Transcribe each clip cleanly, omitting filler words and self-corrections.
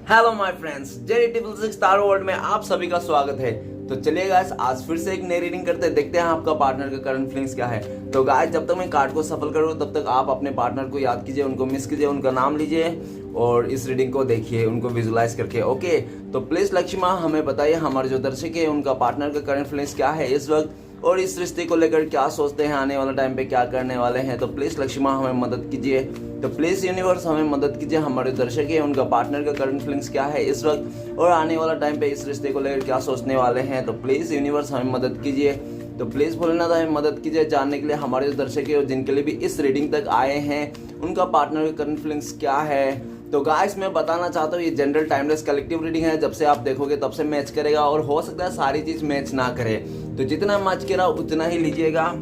Hello my friends, JD666 star world में आप सभी का स्वागत है। तो चलिए गाइस, आज फिर से एक नई रीडिंग करते हैं, देखते हैं आपका पार्टनर का करंट फीलिंग्स क्या है। तो गाइस, जब तक मैं कार्ड को सफल करूँ तब तक आप अपने पार्टनर को याद कीजिए, उनको मिस कीजिए, उनका नाम लीजिए और इस रीडिंग को देखिए, उनको विजुलाइज करके। ओके, तो प्लीज लक्ष्मी हमें बताइए, हमारे जो दर्शक है उनका पार्टनर का करंट फीलिंग्स क्या है इस वक्त, और इस रिश्ते को लेकर क्या सोचते हैं, आने वाले टाइम पे क्या करने वाले हैं। तो प्लीज लक्ष्मी हमें मदद कीजिए। तो प्लीज यूनिवर्स हमें मदद कीजिए, हमारे दर्शक है उनका पार्टनर का करंट फीलिंग्स क्या है इस वक्त, और आने वाला टाइम पे इस रिश्ते को लेकर क्या सोचने वाले हैं। तो प्लीज यूनिवर्स हमें मदद कीजिए। तो प्लीज भोलेनाथ हमें मदद कीजिए जानने के लिए, हमारे जो दर्शक है और जिनके लिए भी इस रीडिंग तक आए हैं उनका पार्टनर का करंट फीलिंग्स क्या है। तो गाइस, मैं बताना चाहता हूँ ये जनरल टाइमलेस कलेक्टिव रीडिंग है, जब से आप देखोगे तब से मैच करेगा, और हो सकता है सारी चीज मैच ना करे, तो जितना मैच करा उतना ही लीजिएगा,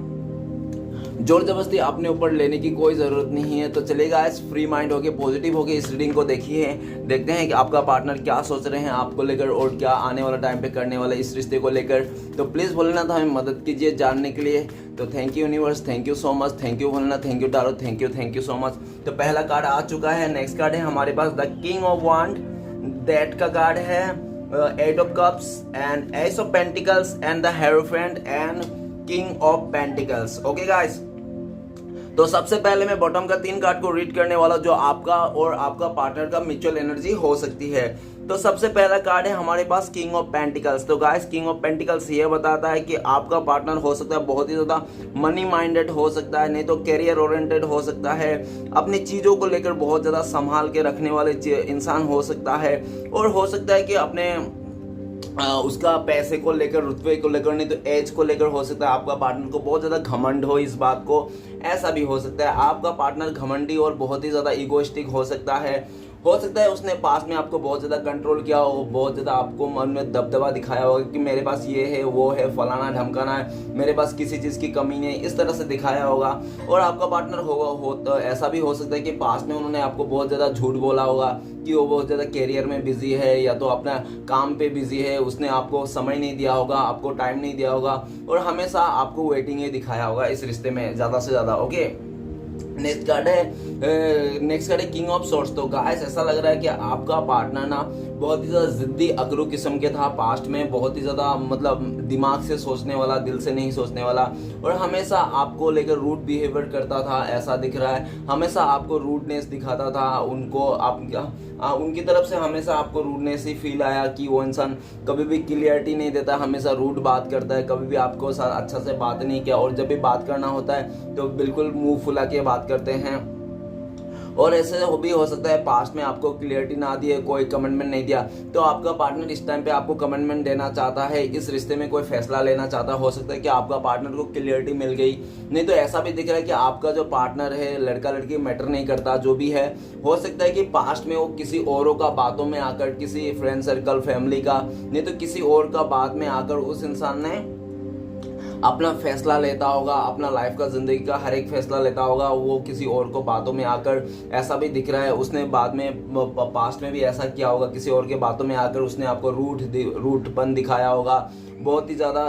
जोर जबरदस्ती अपने ऊपर लेने की कोई जरूरत नहीं है। तो चलिए गाइस, फ्री माइंड होके पॉजिटिव होके इस रीडिंग को देखिए, देखते हैं कि आपका पार्टनर क्या सोच रहे हैं आपको लेकर और क्या आने वाला टाइम पे करने वाला इस रिश्ते को लेकर। तो प्लीज भोलेनाथ हमें मदद कीजिए जानने के लिए। तो thank you universe, thank you so much, thank you Bholenath, thank you tarot, thank you so much. तो पहला कार्ड आ चुका है। नेक्स्ट कार्ड है हमारे पास the king of wand, that का कार्ड है, eight of cups and ace of pentacles and the hierophant and king of pentacles. Okay guys, तो सबसे पहले मैं बॉटम का 3 कार्ड को रीड करने वाला, जो आपका और आपका पार्टनर का म्यूचुअल एनर्जी हो सकती है। तो सबसे पहला कार्ड है हमारे पास किंग ऑफ पेंटिकल्स। तो गाइस, किंग ऑफ पेंटिकल्स ये बताता है कि आपका पार्टनर हो सकता है बहुत ही ज्यादा मनी माइंडेड हो सकता है, नहीं तो कैरियर ओरिएंटेड हो सकता है, अपनी चीजों को लेकर बहुत ज्यादा संभाल के रखने वाले इंसान हो सकता है, और हो सकता है कि अपने उसका पैसे को लेकर, रुतबे को लेकर, नहीं तो एज को लेकर हो सकता है आपका पार्टनर को बहुत ज्यादा घमंड हो इस बात को। ऐसा भी हो सकता है आपका पार्टनर घमंडी और बहुत ही ज्यादा इगोइस्टिक हो सकता है उसने पास में आपको बहुत ज्यादा कंट्रोल किया हो, बहुत ज्यादा आपको मन में दबदबा दिखाया होगा कि मेरे पास ये है, वो है, फलाना ढमकाना है, मेरे पास किसी चीज की कमी नहीं है, इस तरह से दिखाया होगा। और आपका पार्टनर होगा तो ऐसा भी हो सकता है कि पास में उन्होंने आपको बहुत ज्यादा झूठ बोला होगा कि वो बहुत ज्यादा कैरियर में बिजी है या तो अपना काम पे बिजी है, उसने आपको समय नहीं दिया होगा, आपको टाइम नहीं दिया होगा, और हमेशा आपको वेटिंग ही दिखाया होगा इस रिश्ते में ज्यादा से ज्यादा। ओके, नेक्स्ट कार्ड है किंग ऑफ सोर्ट्स। तो गाइस, ऐसा लग रहा है कि आपका पार्टनर ना बहुत ही ज्यादा जिद्दी अकड़ू किस्म के था पास्ट में, बहुत ही ज्यादा मतलब दिमाग से सोचने वाला, दिल से नहीं सोचने वाला, और हमेशा आपको लेकर रूड बिहेवियर करता था, ऐसा दिख रहा है। हमेशा आपको रूडनेस दिखाता था, उनको उनकी तरफ से हमेशा आपको रूडनेस ही फील आया कि वो इंसान कभी भी क्लियरिटी नहीं देता, हमेशा रूड बात करता है, कभी भी आपको साथ अच्छा से बात नहीं किया, और जब भी बात करना होता है तो बिल्कुल मुंह फुला के बात करते हैं। और ऐसे भी हो सकता है पास्ट में आपको क्लियरिटी ना दिए, कोई कमिटमेंट नहीं दिया, तो आपका पार्टनर इस टाइम पे आपको कमिटमेंट देना चाहता है, इस रिश्ते में कोई फैसला लेना चाहता है। हो सकता है कि आपका पार्टनर को क्लियरिटी मिल गई, नहीं तो ऐसा भी दिख रहा है कि आपका जो पार्टनर है, लड़का लड़की मैटर नहीं करता, जो भी है, हो सकता है कि पास्ट में वो किसी औरों का बातों में आकर, किसी फ्रेंड सर्कल, फैमिली का, नहीं तो किसी और का बात में आकर उस इंसान ने अपना फैसला लेता होगा, अपना लाइफ का, जिंदगी का हर एक फैसला लेता होगा, वो किसी और को बातों में आकर। ऐसा भी दिख रहा है उसने बाद में पास्ट में भी ऐसा किया होगा, किसी और के बातों में आकर उसने आपको रूठपन दिखाया होगा, बहुत ही ज्यादा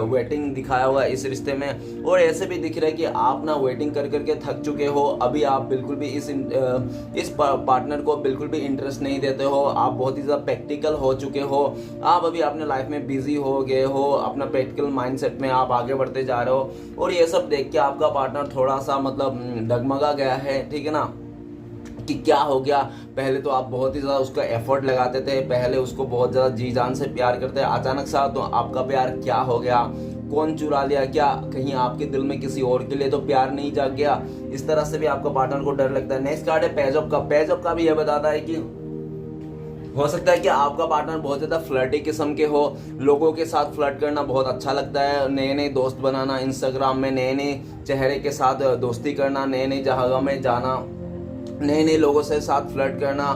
वेटिंग दिखाया होगा इस रिश्ते में। और ऐसे भी दिख रहा है कि आप ना वेटिंग कर करके थक चुके हो, अभी आप बिल्कुल भी इस पार्टनर को बिल्कुल भी इंटरेस्ट नहीं देते हो, आप बहुत ही ज्यादा प्रैक्टिकल हो चुके हो, आप अभी अपने लाइफ में बिजी हो गए हो, अपना प्रैक्टिकल माइंडसेट में आप आगे बढ़ते जा रहे हो, और ये सब देख के आपका पार्टनर थोड़ा सा मतलब डगमगा गया है, ठीक है ना, कि क्या हो गया। पहले तो आप बहुत ही ज्यादा उसका एफर्ट लगाते थे, पहले उसको बहुत ज्यादा जी जान से प्यार करते, अचानक सा तो आपका प्यार क्या हो गया, कौन चुरा लिया, क्या कहीं आपके दिल में किसी और के लिए तो प्यार नहीं जाग गया, इस तरह से भी आपका पार्टनर को डर लगता है। नेक्स्ट कार्ड है page of cup. Page of cup भी यह बताता है कि हो सकता है कि आपका पार्टनर बहुत ज्यादा फ्लर्टी किस्म के हो, लोगों के साथ फ्लर्ट करना बहुत अच्छा लगता है, नए नए दोस्त बनाना, इंस्टाग्राम में नए नए चेहरे के साथ दोस्ती करना, नए नए जगह में जाना, नए नए लोगों से साथ फ्लर्ट करना,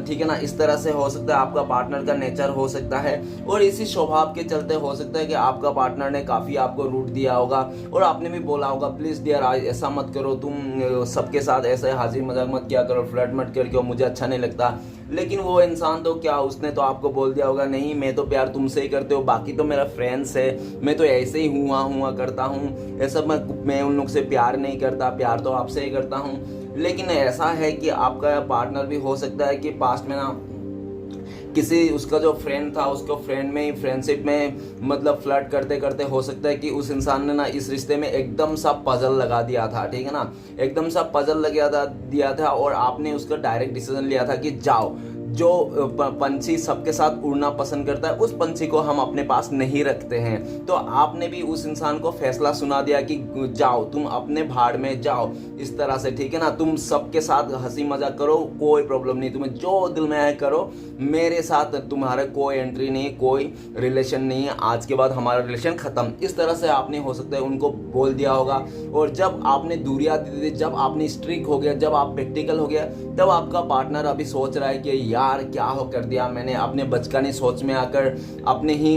ठीक है ना, इस तरह से हो सकता है आपका पार्टनर का नेचर हो सकता है। और इसी स्वभाव के चलते हो सकता है कि आपका पार्टनर ने काफी आपको रूट दिया होगा, और आपने भी बोला होगा प्लीज डियर ऐसा मत करो, तुम सबके साथ ऐसे हाजिर मजाक मत किया करो, फ्लर्ट मत करके, मुझे अच्छा नहीं लगता। लेकिन वो इंसान तो क्या, उसने तो आपको बोल दिया होगा नहीं मैं तो प्यार तुमसे ही करते हो, बाकी तो मेरा फ्रेंड्स है, मैं तो ऐसे ही हुआ करता हूँ, ऐसा मैं उन लोग से प्यार नहीं करता, प्यार तो आपसे ही करता हूँ। लेकिन ऐसा है कि आपका पार्टनर भी हो सकता है कि पास्ट में ना किसी उसका जो फ्रेंड था उसको फ्रेंड में ही फ्रेंडशिप में मतलब फ्लर्ट करते करते हो सकता है कि उस इंसान ने ना इस रिश्ते में एकदम सा पजल लगा दिया था, ठीक है ना, एकदम सा पजल लगा दिया था और आपने उसका डायरेक्ट डिसीजन लिया था कि जाओ, जो पंछी सबके साथ उड़ना पसंद करता है उस पंछी को हम अपने पास नहीं रखते हैं। तो आपने भी उस इंसान को फैसला सुना दिया कि जाओ तुम अपने भाड़ में जाओ, इस तरह से, ठीक है ना, तुम सबके साथ हंसी मजाक करो, कोई प्रॉब्लम नहीं, तुम्हें जो दिल में आए करो, मेरे साथ तुम्हारा कोई एंट्री नहीं, कोई रिलेशन नहीं है, आज के बाद हमारा रिलेशन खत्म। इस तरह से आपने हो सकता है उनको बोल दिया होगा। और जब आपने दूरियां दी थी, जब आपने स्ट्रिक हो गया, जब आप प्रैक्टिकल हो गया, तब आपका पार्टनर अभी सोच रहा है कि यार क्या हो कर दिया मैंने, अपने बचकानी सोच में आकर, अपने ही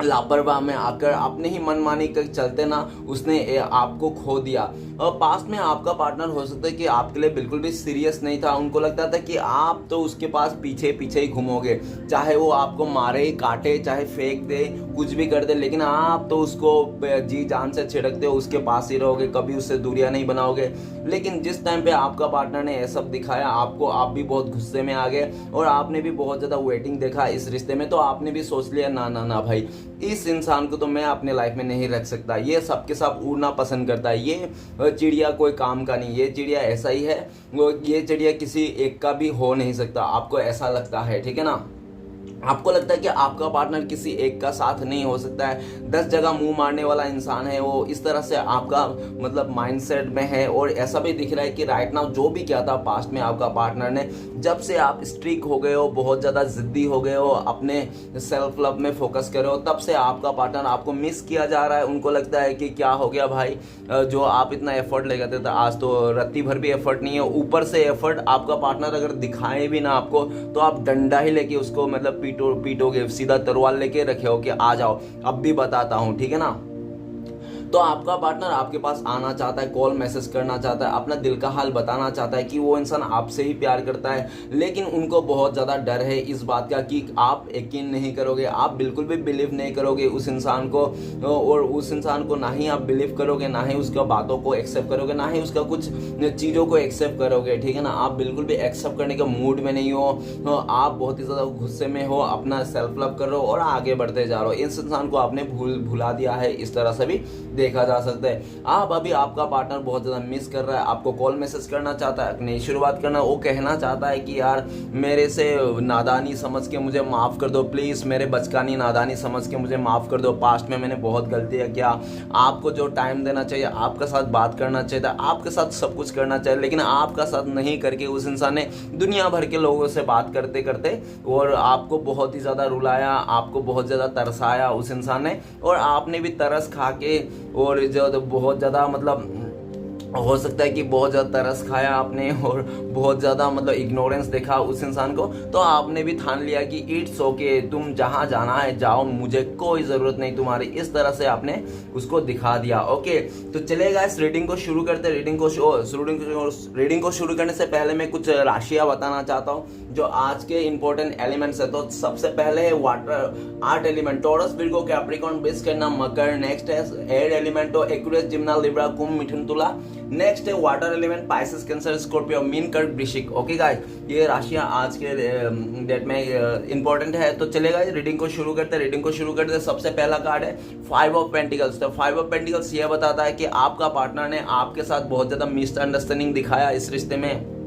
लापरवाह में आकर, अपने ही मनमानी के चलते ना उसने आपको खो दिया। और पास्ट में आपका पार्टनर हो सकता है कि आपके लिए बिल्कुल भी सीरियस नहीं था, उनको लगता था कि आप तो उसके पास पीछे पीछे ही घूमोगे, चाहे वो आपको मारे काटे, चाहे फेंक दे, कुछ भी कर दे, लेकिन आप तो उसको जी जान से छिड़कते हो, उसके पास ही रहोगे, कभी उससे दूरियां नहीं बनाओगे। लेकिन जिस टाइम पे आपका पार्टनर ने ये सब दिखाया आपको, आप भी बहुत गुस्से में आ गए और आपने भी बहुत ज़्यादा वेटिंग देखा इस रिश्ते में, तो आपने भी सोच लिया ना ना ना भाई, इस इंसान को तो मैं अपने लाइफ में नहीं रख सकता, ये सबके साथ उड़ना पसंद करता है, ये चिड़िया कोई काम का नहीं, ये चिड़िया ऐसा ही है, ये चिड़िया किसी एक का भी हो नहीं सकता, आपको ऐसा लगता है, ठीक है ना। आपको लगता है कि आपका पार्टनर किसी एक का साथ नहीं हो सकता है, 10 जगह मुंह मारने वाला इंसान है वो, इस तरह से आपका मतलब माइंडसेट में है। और ऐसा भी दिख रहा है कि राइट नाउ जो भी किया था पास्ट में आपका पार्टनर ने, जब से आप स्ट्रिक हो गए हो, बहुत ज़्यादा जिद्दी हो गए हो, अपने सेल्फ लव में फोकस कर रहे हो, तब से आपका पार्टनर आपको मिस किया जा रहा है। उनको लगता है कि क्या हो गया भाई, जो आप इतना एफर्ट लगाते थे आज तो रत्ती भर भी एफर्ट नहीं है, ऊपर से एफर्ट आपका पार्टनर अगर दिखाए भी ना आपको, तो आप डंडा ही लेके उसको मतलब पीटोगे, सीधा तलवार लेके रखे हो कि आ जाओ अब भी बताता हूं, ठीक है ना। तो आपका पार्टनर आपके पास आना चाहता है, कॉल मैसेज करना चाहता है, अपना दिल का हाल बताना चाहता है कि वो इंसान आपसे ही प्यार करता है, लेकिन उनको बहुत ज़्यादा डर है इस बात का कि आप यकीन नहीं करोगे, आप बिल्कुल भी बिलीव नहीं करोगे उस इंसान को, और उस इंसान को ना ही आप बिलीव करोगे, ना ही उसका बातों को एक्सेप्ट करोगे, ना ही उसका कुछ चीज़ों को एक्सेप्ट करोगे, ठीक है ना। आप बिल्कुल भी एक्सेप्ट करने के मूड में नहीं हो, आप बहुत ही ज़्यादा गुस्से में हो, अपना सेल्फ लव कर रहे हो और आगे बढ़ते जा रहे हो, इस इंसान को आपने भुला दिया है, इस तरह से भी देखा जा सकता है। आप अभी आपका पार्टनर बहुत ज़्यादा मिस कर रहा है, आपको कॉल मैसेज करना चाहता है, नई शुरुआत करना, वो कहना चाहता है कि यार मेरे से नादानी समझ के मुझे माफ़ कर दो प्लीज़, मेरे बचकानी नादानी समझ के मुझे माफ़ कर दो, पास्ट में मैंने बहुत गलतियाँ किया, आपको जो टाइम देना चाहिए, आपका साथ बात करना चाहिए था, आपके साथ सब कुछ करना चाहिए, लेकिन आपका साथ नहीं करके उस इंसान ने दुनिया भर के लोगों से बात करते करते और आपको बहुत ही ज़्यादा रुलाया, आपको बहुत ज़्यादा तरसाया उस इंसान ने, और आपने भी तरस खा के, और जो बहुत ज़्यादा मतलब हो सकता है कि बहुत ज़्यादा तरस खाया आपने और बहुत ज़्यादा मतलब इग्नोरेंस देखा उस इंसान को, तो आपने भी ठान लिया कि इट्स ओके, तुम जहाँ जाना है जाओ, मुझे कोई ज़रूरत नहीं तुम्हारी, इस तरह से आपने उसको दिखा दिया। ओके, तो चलेगा इस रीडिंग को शुरू करते। रीडिंग को शुरू करने से पहले मैं कुछ राशियाँ बताना चाहता हूँ जो आज के इंपॉर्टेंट एलिमेंट्स है। तो सबसे पहले है water art element, taurus, Virgo, Capricorn, वृश्चिक, कन्या, मकर। नेक्स्ट है एयर एलिमेंट, तो एक्वेरियस, जिम्ना, लिब्रा, कुंभ, मिथुन, तुला। नेक्स्ट है water element, Pisces, cancer, Scorpio, mean, कर्क, वृश्चिक। ओके गाइस, ये राशियां आज के डेट में इंपॉर्टेंट है। तो चलेगा रीडिंग को शुरू करते। सबसे पहला कार्ड है 5 ऑफ पेंटिकल्स। तो 5 ऑफ पेंटिकल्स ये बताता है कि आपका पार्टनर ने आपके साथ बहुत ज्यादा मिसअंडरस्टैंडिंग दिखाया, इस रिश्ते में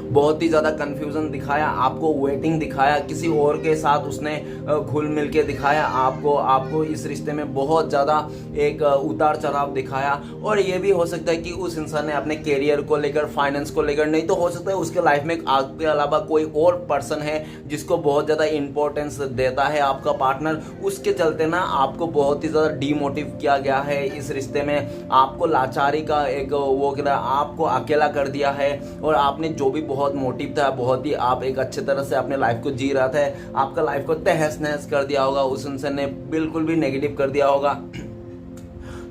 बहुत ही ज़्यादा कंफ्यूजन दिखाया, आपको वेटिंग दिखाया, किसी और के साथ उसने घुल मिल के दिखाया, आपको इस रिश्ते में बहुत ज़्यादा एक उतार चढ़ाव दिखाया। और ये भी हो सकता है कि उस इंसान ने अपने कैरियर को लेकर, फाइनेंस को लेकर, नहीं तो हो सकता है उसके लाइफ में आपके अलावा कोई और पर्सन है जिसको बहुत ज़्यादा इंपॉर्टेंस देता है आपका पार्टनर, उसके चलते ना आपको बहुत ही ज़्यादा डीमोटिव किया गया है इस रिश्ते में, आपको लाचारी का एक वो आपको अकेला कर दिया है, और आपने जो भी बहुत मोटिव था, बहुत ही आप एक अच्छे तरह से अपने लाइफ को जी रहा था, आपका लाइफ को तहस नहस कर दिया होगा उस इंसान ने, बिल्कुल भी नेगेटिव कर दिया होगा।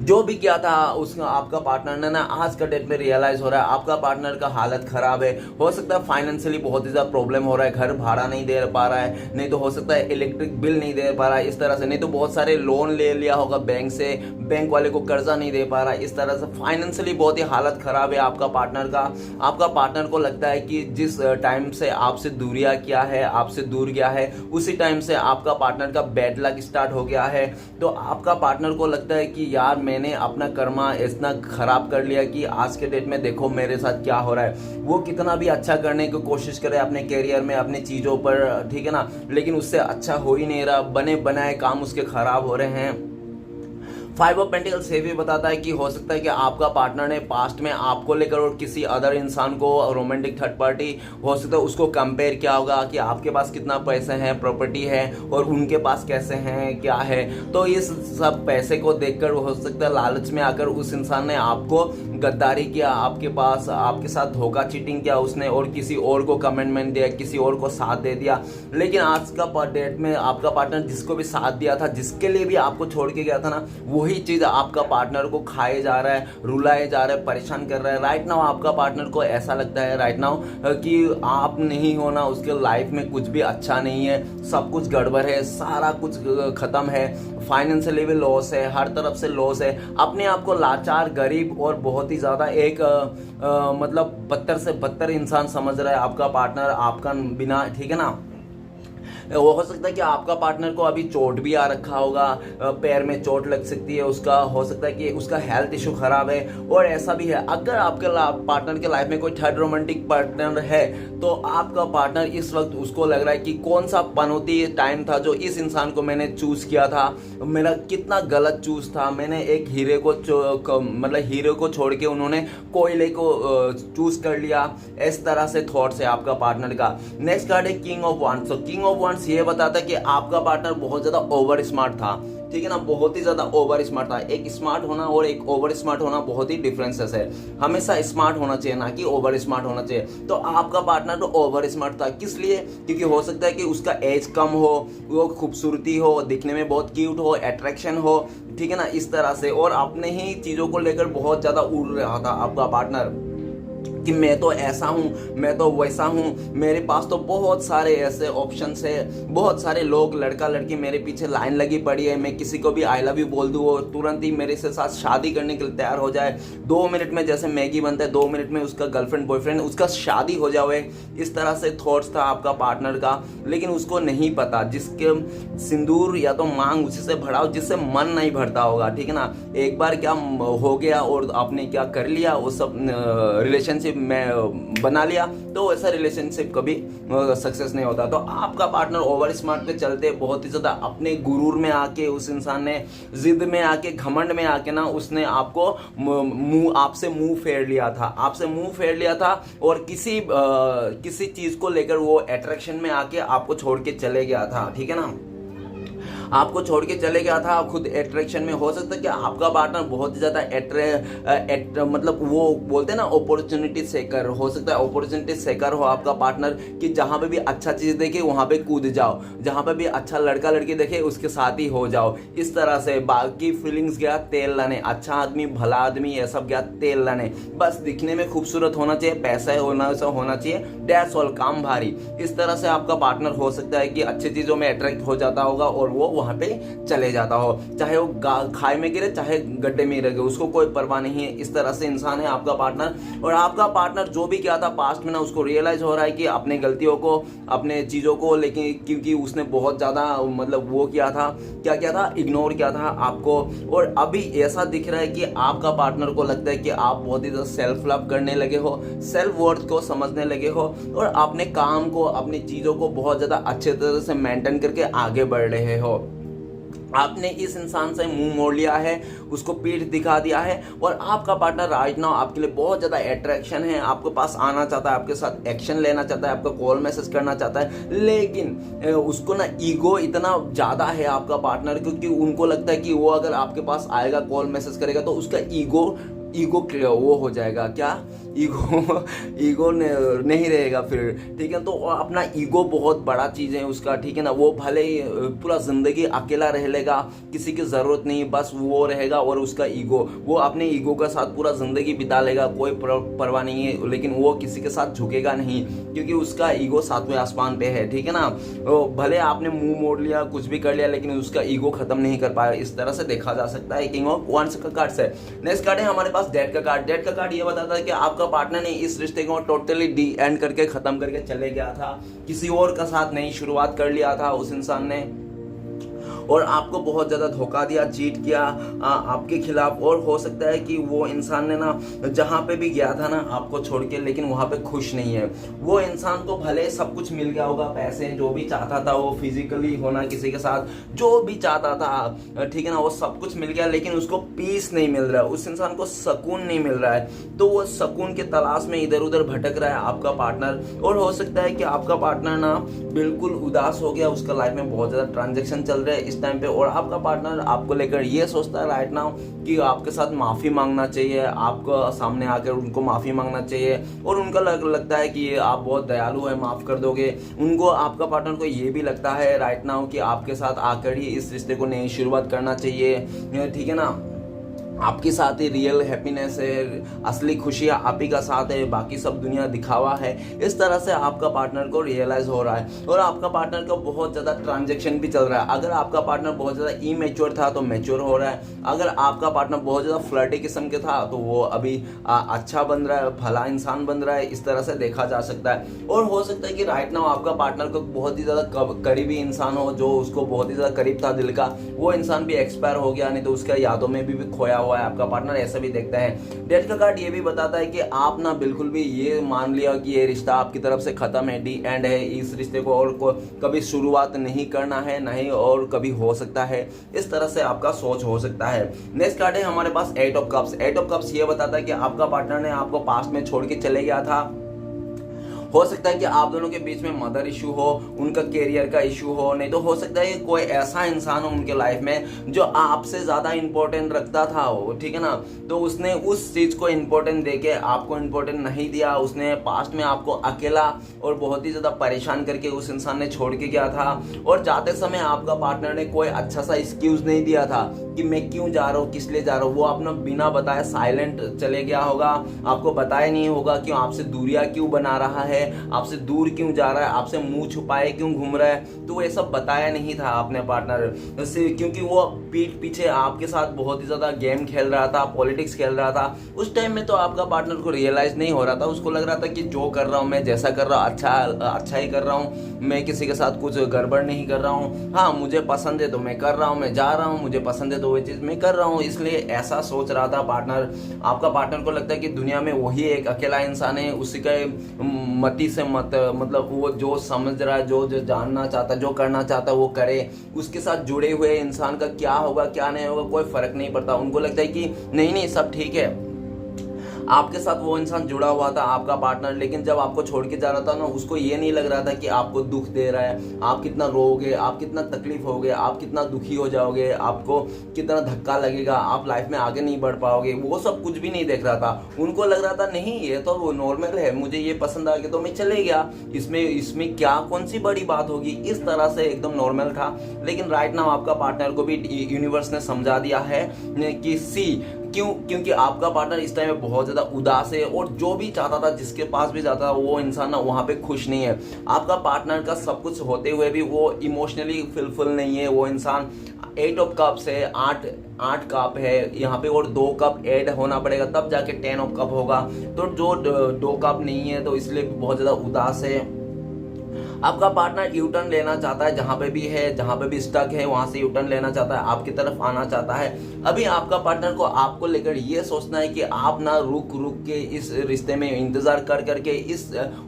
जो भी किया था उसका आपका पार्टनर ने ना आज का डेट में रियलाइज हो रहा है आपका पार्टनर का हालत खराब है। हो सकता है फाइनेंशियली बहुत ही ज्यादा प्रॉब्लम हो रहा है, घर भाड़ा नहीं दे पा रहा है, नहीं तो हो सकता है इलेक्ट्रिक बिल नहीं दे पा रहा है इस तरह से, नहीं तो बहुत सारे लोन ले लिया होगा बैंक से, बैंक वाले को कर्जा नहीं दे पा रहा है, इस तरह से फाइनेंशियली बहुत ही हालत खराब है आपका पार्टनर का। आपका पार्टनर को लगता है कि जिस टाइम से आपसे दूरिया किया है, आपसे दूर गया है, उसी टाइम से आपका पार्टनर का बैड लक स्टार्ट हो गया है। तो आपका पार्टनर को लगता है कि यार मैंने अपना कर्मा इतना खराब कर लिया कि आज के डेट में देखो मेरे साथ क्या हो रहा है। वो कितना भी अच्छा करने की कोशिश करे अपने कैरियर में, अपने चीजों पर, ठीक है ना, लेकिन उससे अच्छा हो ही नहीं रहा, बने बनाए काम उसके खराब हो रहे हैं। फाइव ऑफ पेंटिकल्स ये भी बताता है कि हो सकता है कि आपका पार्टनर ने पास्ट में आपको लेकर और किसी अदर इंसान को, रोमांटिक थर्ड पार्टी हो सकता है, उसको कंपेयर किया होगा कि आपके पास कितना पैसे हैं, प्रॉपर्टी है और उनके पास कैसे हैं, क्या है। तो इस सब पैसे को देखकर हो सकता है लालच में आकर उस इंसान ने आपको गद्दारी किया, आपके पास आपके साथ धोखा चीटिंग किया उसने, और किसी और को कमिटमेंट दिया, किसी और को साथ दे दिया। लेकिन आज का डेट में आपका पार्टनर जिसको भी साथ दिया था, जिसके लिए भी आपको छोड़ के गया था ना, वही चीज आपका पार्टनर को खाए जा रहा है, रुलाए जा रहा है, परेशान कर रहा है। राइट नाउ आपका पार्टनर को ऐसा लगता है राइट नाउ कि आप नहीं हो ना, उसके लाइफ में कुछ भी अच्छा नहीं है, सब कुछ गड़बड़ है, सारा कुछ खत्म है, फाइनेंशियली भी लॉस है, हर तरफ से लॉस है, अपने आप को लाचार, गरीब और बहुत ही ज्यादा एक मतलब बदतर से बदतर इंसान समझ रहा है आपका पार्टनर आपका बिना, ठीक है ना। वो हो सकता है कि आपका पार्टनर को अभी चोट भी आ रखा होगा, पैर में चोट लग सकती है उसका, हो सकता है कि उसका हेल्थ इशू खराब है। और ऐसा भी है अगर आपके पार्टनर के लाइफ में कोई थर्ड रोमांटिक पार्टनर है तो आपका पार्टनर इस वक्त उसको लग रहा है कि कौन सा पनौती टाइम था जो इस इंसान को मैंने चूज किया था, मेरा कितना गलत चूज था, मैंने एक हीरे को मतलब हीरे को छोड़ के उन्होंने कोयले को चूज कर लिया। इस तरह से थॉट्स है आपका पार्टनर का। नेक्स्ट कार्ड है किंग ऑफ वांड्स। तो किंग ऑफ वांड्स ये बताता है कि आपका पार्टनर बहुत ज्यादा ओवर स्मार्ट था, ठीक है ना, बहुत ही ज्यादा ओवर स्मार्ट था। एक स्मार्ट होना और एक ओवर स्मार्ट होना बहुत ही डिफरेंसेस है। हमेशा स्मार्ट होना चाहिए ना कि ओवर स्मार्ट होना चाहिए। तो आपका पार्टनर तो ओवर स्मार्ट था, किस लिए? क्योंकि हो सकता है कि उसका एज कम हो, वो खूबसूरती हो, दिखने में बहुत क्यूट हो, अट्रैक्शन हो, ठीक है ना, इस तरह से, और अपने ही चीजों को लेकर बहुत ज्यादा उड़ रहा था आपका पार्टनर कि मैं तो ऐसा हूं, मैं तो वैसा हूं, मेरे पास तो बहुत सारे ऐसे ऑप्शंस है, बहुत सारे लोग, लड़का लड़की मेरे पीछे लाइन लगी पड़ी है, मैं किसी को भी आई लव यू बोल दूं और तुरंत ही मेरे से साथ शादी करने के लिए तैयार हो जाए, 2 मिनट में, जैसे मैगी बनता है 2 मिनट में उसका गर्लफ्रेंड बॉयफ्रेंड उसका शादी हो जाए। इस तरह से थॉट्स था आपका पार्टनर का। लेकिन उसको नहीं पता, जिसके सिंदूर या तो मांग उसी से भराओ जिससे मन नहीं भरता होगा, ठीक है ना। एक बार क्या हो गया और आपने क्या कर लिया, वो सब रिलेशनशिप में बना लिया, तो ऐसा रिलेशनशिप कभी सक्सेस नहीं होता। तो आपका पार्टनर ओवर स्मार्ट पे चलते बहुत ही ज्यादा अपने गुरूर में आके, उस इंसान ने जिद में आके, घमंड में आके ना, उसने आपको आपसे मुंह फेर लिया था, आपसे मुंह फेर लिया था और किसी चीज को लेकर वो अट्रैक्शन में आके आपको छोड़ के चले गया था, ठीक है ना, आपको छोड़ के चले गया था खुद अट्रैक्शन में। हो सकता है कि आपका पार्टनर बहुत ज्यादा मतलब वो बोलते हैं ना अपॉर्चुनिटी सेकर, हो सकता है अपॉर्चुनिटी सेकर हो आपका पार्टनर कि जहां पे भी अच्छा चीज देखे वहां पे कूद जाओ, जहां पे भी अच्छा लड़का लड़की देखे उसके साथ ही हो जाओ। इस तरह से बाकी फीलिंग्स गया तेल लाने, अच्छा आदमी भला आदमी ये सब गया तेल लाने, बस दिखने में खूबसूरत होना चाहिए, पैसा होना चाहिए, दैट्स ऑल, काम भारी। इस तरह से आपका पार्टनर हो सकता है कि अच्छी चीजों में अट्रैक्ट हो जाता होगा और वो वहां पे चले जाता हो, चाहे वो खाई में गिरे चाहे गड्ढे में गिरे, उसको कोई परवाह नहीं है। इस तरह से इंसान है आपका पार्टनर। और आपका पार्टनर जो भी किया था पास्ट में ना, उसको रियलाइज हो रहा है कि अपने गलतियों को, अपने चीजों को, लेकिन क्योंकि उसने बहुत ज्यादा मतलब वो किया था, क्या किया था, इग्नोर किया था आपको। और अभी ऐसा दिख रहा है कि आपका पार्टनर को लगता है कि आप बहुत ही ज्यादा सेल्फ लव करने लगे हो, सेल्फ वर्थ को समझने लगे हो और अपने काम को, अपनी चीजों को बहुत ज्यादा अच्छे तरह से मेंटेन करके आगे बढ़ रहे हो। आपने इस इंसान से मुंह मोड़ लिया है, उसको पीठ दिखा दिया है और आपका पार्टनर राइट नाउ आपके लिए बहुत ज्यादा अट्रैक्शन है, आपके पास आना चाहता है, आपके साथ एक्शन लेना चाहता है, आपका कॉल मैसेज करना चाहता है। लेकिन उसको ना ईगो इतना ज्यादा है आपका पार्टनर, क्योंकि उनको लगता है कि वो अगर आपके पास आएगा, कॉल मैसेज करेगा तो उसका ईगो वो हो जाएगा, क्या ईगो ईगो नहीं रहेगा फिर, ठीक है। तो अपना ईगो बहुत बड़ा चीज़ है उसका, ठीक है ना। वो भले ही पूरा ज़िंदगी अकेला रह लेगा, किसी की ज़रूरत नहीं, बस वो रहेगा और उसका ईगो, वो अपने ईगो के साथ पूरा ज़िंदगी बिता लेगा, कोई परवाह नहीं है, लेकिन वो किसी के साथ झुकेगा नहीं क्योंकि उसका ईगो सातवें आसमान पे है, ठीक है ना। भले आपने मुंह मोड़ लिया, कुछ भी कर लिया, लेकिन उसका ईगो खत्म नहीं कर पाया। इस तरह से देखा जा सकता है किंग ऑफ वांड्स का कार्ड से। नेक्स्ट कार्ड है हमारे पास डेथ का कार्ड। डेथ का कार्ड ये बताता है कि आपका पार्टनर ने इस रिश्ते को टोटली डी एंड करके खत्म करके चले गया था, किसी और का साथ नहीं शुरुआत कर लिया था उस इंसान ने, और आपको बहुत ज़्यादा धोखा दिया, चीट किया आपके खिलाफ। और हो सकता है कि वो इंसान ने ना जहाँ पे भी गया था ना आपको छोड़ के, लेकिन वहाँ पे खुश नहीं है। वो इंसान को भले सब कुछ मिल गया होगा, पैसे जो भी चाहता था, वो फिजिकली होना किसी के साथ जो भी चाहता था, ठीक है ना, वो सब कुछ मिल गया, लेकिन उसको पीस नहीं मिल रहा है, उस इंसान को सुकून नहीं मिल रहा है। तो वो सुकून की तलाश में इधर उधर भटक रहा है आपका पार्टनर। और हो सकता है कि आपका पार्टनर ना बिल्कुल उदास हो गया, उसका लाइफ में बहुत ज़्यादा ट्रांजेक्शन चल रहे हैं इस टाइम पे, और आपका पार्टनर आपको लेकर ये सोचता है राइट नाउ कि आपके साथ माफ़ी मांगना चाहिए, आपको सामने आकर उनको माफ़ी मांगना चाहिए, और उनका लगता है कि आप बहुत दयालु है, माफ़ कर दोगे उनको। आपका पार्टनर को ये भी लगता है राइट नाउ कि आपके साथ आकर ही इस रिश्ते को नई शुरुआत करना चाहिए, ठीक है ना। आपके साथ ही रियल हैप्पीनेस है, असली खुशियाँ आप ही का साथ है, बाकी सब दुनिया दिखावा है। इस तरह से आपका पार्टनर को रियलाइज हो रहा है, और आपका पार्टनर का बहुत ज़्यादा ट्रांजैक्शन भी चल रहा है। अगर आपका पार्टनर बहुत ज़्यादा इमेच्योर था तो मैच्योर हो रहा है, अगर आपका पार्टनर बहुत ज़्यादा फ्लर्टी किस्म के था तो वो अभी अच्छा बन रहा है, भला इंसान बन रहा है। इस तरह से देखा जा सकता है। और हो सकता है कि राइट नाउ आपका पार्टनर को बहुत ही ज़्यादा करीबी इंसान हो, जो उसको बहुत ही ज़्यादा करीब था दिल का, वो इंसान भी एक्सपायर हो गया, नहीं तो उसका यादों में भी खोया हुआ है आपका पार्टनर, ऐसा भी देखता है। डेथ का कार्ड ये भी बताता है कि आप ना बिल्कुल भी ये मान लिया कि ये रिश्ता आपकी तरफ से खत्म है, डी एंड है, इस रिश्ते को और कभी शुरुआत नहीं करना है, नहीं और कभी हो सकता है। इस तरह से आपका सोच हो सकता है। नेक्स्ट कार्ड है हमारे पास eight of cups. Eight of cups ये बताता है कि आपका पार्टनर ने आपको पास्ट में छोड़ के चले गया था। हो सकता है कि आप दोनों के बीच में मदर इशू हो, उनका कैरियर का इशू हो, नहीं तो हो सकता है कोई ऐसा इंसान हो उनके लाइफ में जो आपसे ज़्यादा इंपॉर्टेंट रखता था वो, ठीक है ना। तो उसने उस चीज़ को इंपॉर्टेंट देके आपको इंपॉर्टेंट नहीं दिया। उसने पास्ट में आपको अकेला और बहुत ही ज़्यादा परेशान करके उस इंसान ने छोड़ के गया था, और जाते समय आपका पार्टनर ने कोई अच्छा सा एक्सक्यूज़ नहीं दिया था कि मैं क्यों जा रहा हूँ, किस लिए जा रहा हूँ। वो अपना बिना बताए साइलेंट चले गया होगा, आपको बताया नहीं होगा क्यों, आपसे दूरियां क्यों बना रहा है, आपसे दूर क्यों जा रहा है, आपसे मुंह छुपाए क्यों घूम रहा है। तो वो ये सब बताया नहीं था अपने पार्टनर से, क्योंकि वो पीठ पीछे आपके साथ बहुत ही ज़्यादा गेम खेल रहा था, पॉलिटिक्स खेल रहा था। उस टाइम में तो आपका पार्टनर को रियलाइज़ नहीं हो रहा था, उसको लग रहा था कि जो कर रहा हूँ मैं, जैसा कर रहा हूँ अच्छा ही कर रहा हूँ, मैं किसी के साथ कुछ गड़बड़ नहीं कर रहा हूँ। हाँ, मुझे पसंद है तो मैं कर रहा हूँ, मैं जा रहा हूँ, मुझे पसंद है तो वो चीज़ मैं कर रहा हूँ, इसलिए ऐसा सोच रहा था पार्टनर। आपका पार्टनर को लगता है कि दुनिया में वही एक अकेला इंसान है, उसी के मति से मतलब वो जो समझ रहा है, जो जानना चाहता है, जो करना चाहता है वो करे। उसके साथ जुड़े हुए इंसान का क्या होगा क्या नहीं होगा कोई फर्क नहीं पड़ता। उनको लगता है कि नहीं सब ठीक है, आपके साथ वो इंसान जुड़ा हुआ था आपका पार्टनर, लेकिन जब आपको छोड़ के जा रहा था ना, उसको ये नहीं लग रहा था कि आपको दुख दे रहा है, आप कितना रोओगे, आप कितना तकलीफ होगे, आप कितना दुखी हो जाओगे, आपको कितना धक्का लगेगा, आप लाइफ में आगे नहीं बढ़ पाओगे। वो सब कुछ भी नहीं देख रहा था। उनको लग रहा था नहीं ये तो वो नॉर्मल है, मुझे ये पसंद आ गया तो मैं चले गया, इसमें क्या कौन सी बड़ी बात होगी, इस तरह से एकदम नॉर्मल था। लेकिन राइट नाउ आपका पार्टनर को भी यूनिवर्स ने समझा दिया है कि क्योंकि आपका पार्टनर इस टाइम में बहुत ज़्यादा उदास है, और जो भी चाहता था, जिसके पास भी जाता था, वो इंसान ना वहाँ पे खुश नहीं है। आपका पार्टनर का सब कुछ होते हुए भी वो इमोशनली फुलफिल नहीं है। वो इंसान 8 ऑफ कप्स है, 8 कप है यहाँ पे, और 2 कप ऐड होना पड़ेगा तब जाके 10 ऑफ कप होगा। तो जो 2 कप नहीं है तो इसलिए बहुत ज़्यादा उदास है। आपका पार्टनर यू टर्न लेना चाहता है, जहाँ पे भी है, जहाँ पे भी स्टक है वहाँ से यू टर्न लेना चाहता है, आपकी तरफ आना चाहता है। अभी आपका पार्टनर को आपको लेकर ये सोचना है कि आप ना रुक के इस रिश्ते में इंतजार करके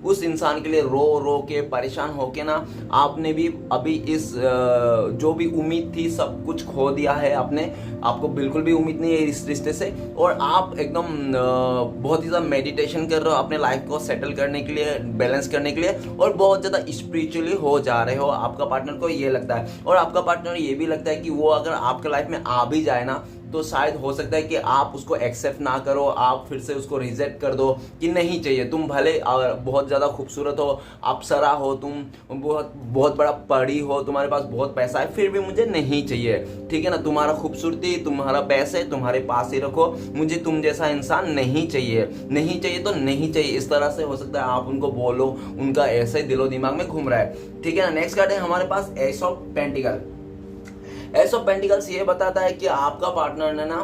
उस इंसान के लिए रो के परेशान होके ना, आपने भी अभी इस जो भी उम्मीद थी सब कुछ खो दिया है। आपको बिल्कुल भी उम्मीद नहीं है इस रिश्ते से, और आप एकदम बहुत ही ज़्यादा मेडिटेशन कर रहे हो अपने लाइफ को सेटल करने के लिए, बैलेंस करने के लिए, और बहुत ज़्यादा स्पिरिचुअली हो जा रहे हो। आपका पार्टनर को ये लगता है, और आपका पार्टनर ये भी लगता है कि वो अगर आपके लाइफ में आ भी जाए ना, तो शायद हो सकता है कि आप उसको एक्सेप्ट ना करो, आप फिर से उसको रिजेक्ट कर दो कि नहीं चाहिए। तुम भले बहुत ज़्यादा खूबसूरत हो, अप्सरा हो, तुम बहुत बहुत बड़ा पढ़ी हो, तुम्हारे पास बहुत पैसा है, फिर भी मुझे नहीं चाहिए, ठीक है ना। तुम्हारा खूबसूरती, तुम्हारा पैसे तुम्हारे पास ही रखो, मुझे तुम जैसा इंसान नहीं चाहिए। नहीं चाहिए तो नहीं चाहिए, इस तरह से हो सकता है आप उनको बोलो, उनका ऐसे दिलो दिमाग में घूम रहा है, ठीक है ना। नेक्स्ट कार्ड है हमारे पास ace of pentacle. Ace of pentacles ये बताता है कि आपका पार्टनर ने ना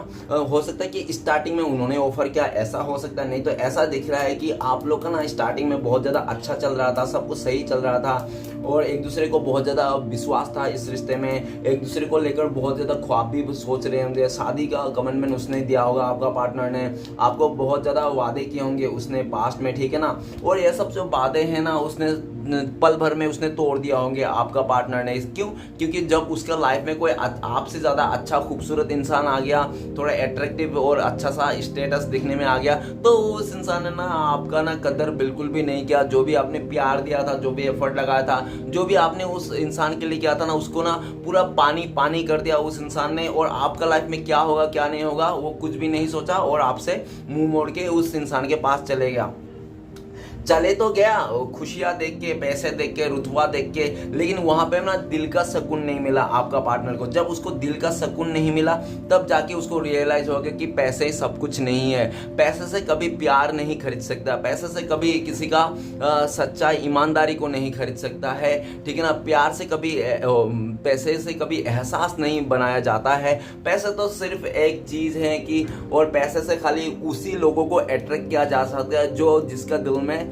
हो सकता है कि स्टार्टिंग में उन्होंने ऑफर किया, ऐसा हो सकता है, नहीं तो ऐसा दिख रहा है कि आप लोग का ना स्टार्टिंग में बहुत ज़्यादा अच्छा चल रहा था, सब कुछ सही चल रहा था और एक दूसरे को बहुत ज़्यादा विश्वास था इस रिश्ते में, एक दूसरे को लेकर बहुत ज़्यादा ख्वाब भी सोच रहे होंगे, शादी का कमिटमेंट उसने दिया होगा, आपका पार्टनर ने आपको बहुत ज़्यादा वादे किए होंगे उसने पास्ट में, ठीक है ना। और ये सब जो वादे हैं ना उसने पल भर में उसने तोड़ दिया होंगे आपका पार्टनर ने। क्यों? क्योंकि जब उसका लाइफ में कोई आपसे ज़्यादा अच्छा खूबसूरत इंसान आ गया, थोड़ा अट्रैक्टिव और अच्छा सा स्टेटस दिखने में आ गया, तो उस इंसान ने ना आपका ना कदर बिल्कुल भी नहीं किया। जो भी आपने प्यार दिया था, जो भी एफर्ट लगाया था, जो भी आपने उस इंसान के लिए किया था ना, उसको ना पूरा पानी पानी कर दिया उस इंसान ने। और आपका लाइफ में क्या होगा क्या नहीं होगा वो कुछ भी नहीं सोचा और आपसे मुंह मोड़ के उस इंसान के पास चले गया। चले तो गया खुशियां देख के, पैसे देख के, रुतबा देख के, लेकिन वहां पे ना दिल का सुकून नहीं मिला आपका पार्टनर को। जब उसको दिल का सुकून नहीं मिला तब जाके उसको रियलाइज हो गया कि पैसे ही सब कुछ नहीं है। पैसे से कभी प्यार नहीं खरीद सकता, पैसे से कभी किसी का सच्चाई ईमानदारी को नहीं खरीद सकता है, ठीक है ना। प्यार से कभी पैसे से कभी एहसास नहीं बनाया जाता है। पैसे तो सिर्फ एक चीज है कि, और पैसे से खाली उसी लोगों को अट्रैक्ट किया जा सकता है जो जिसका दिल में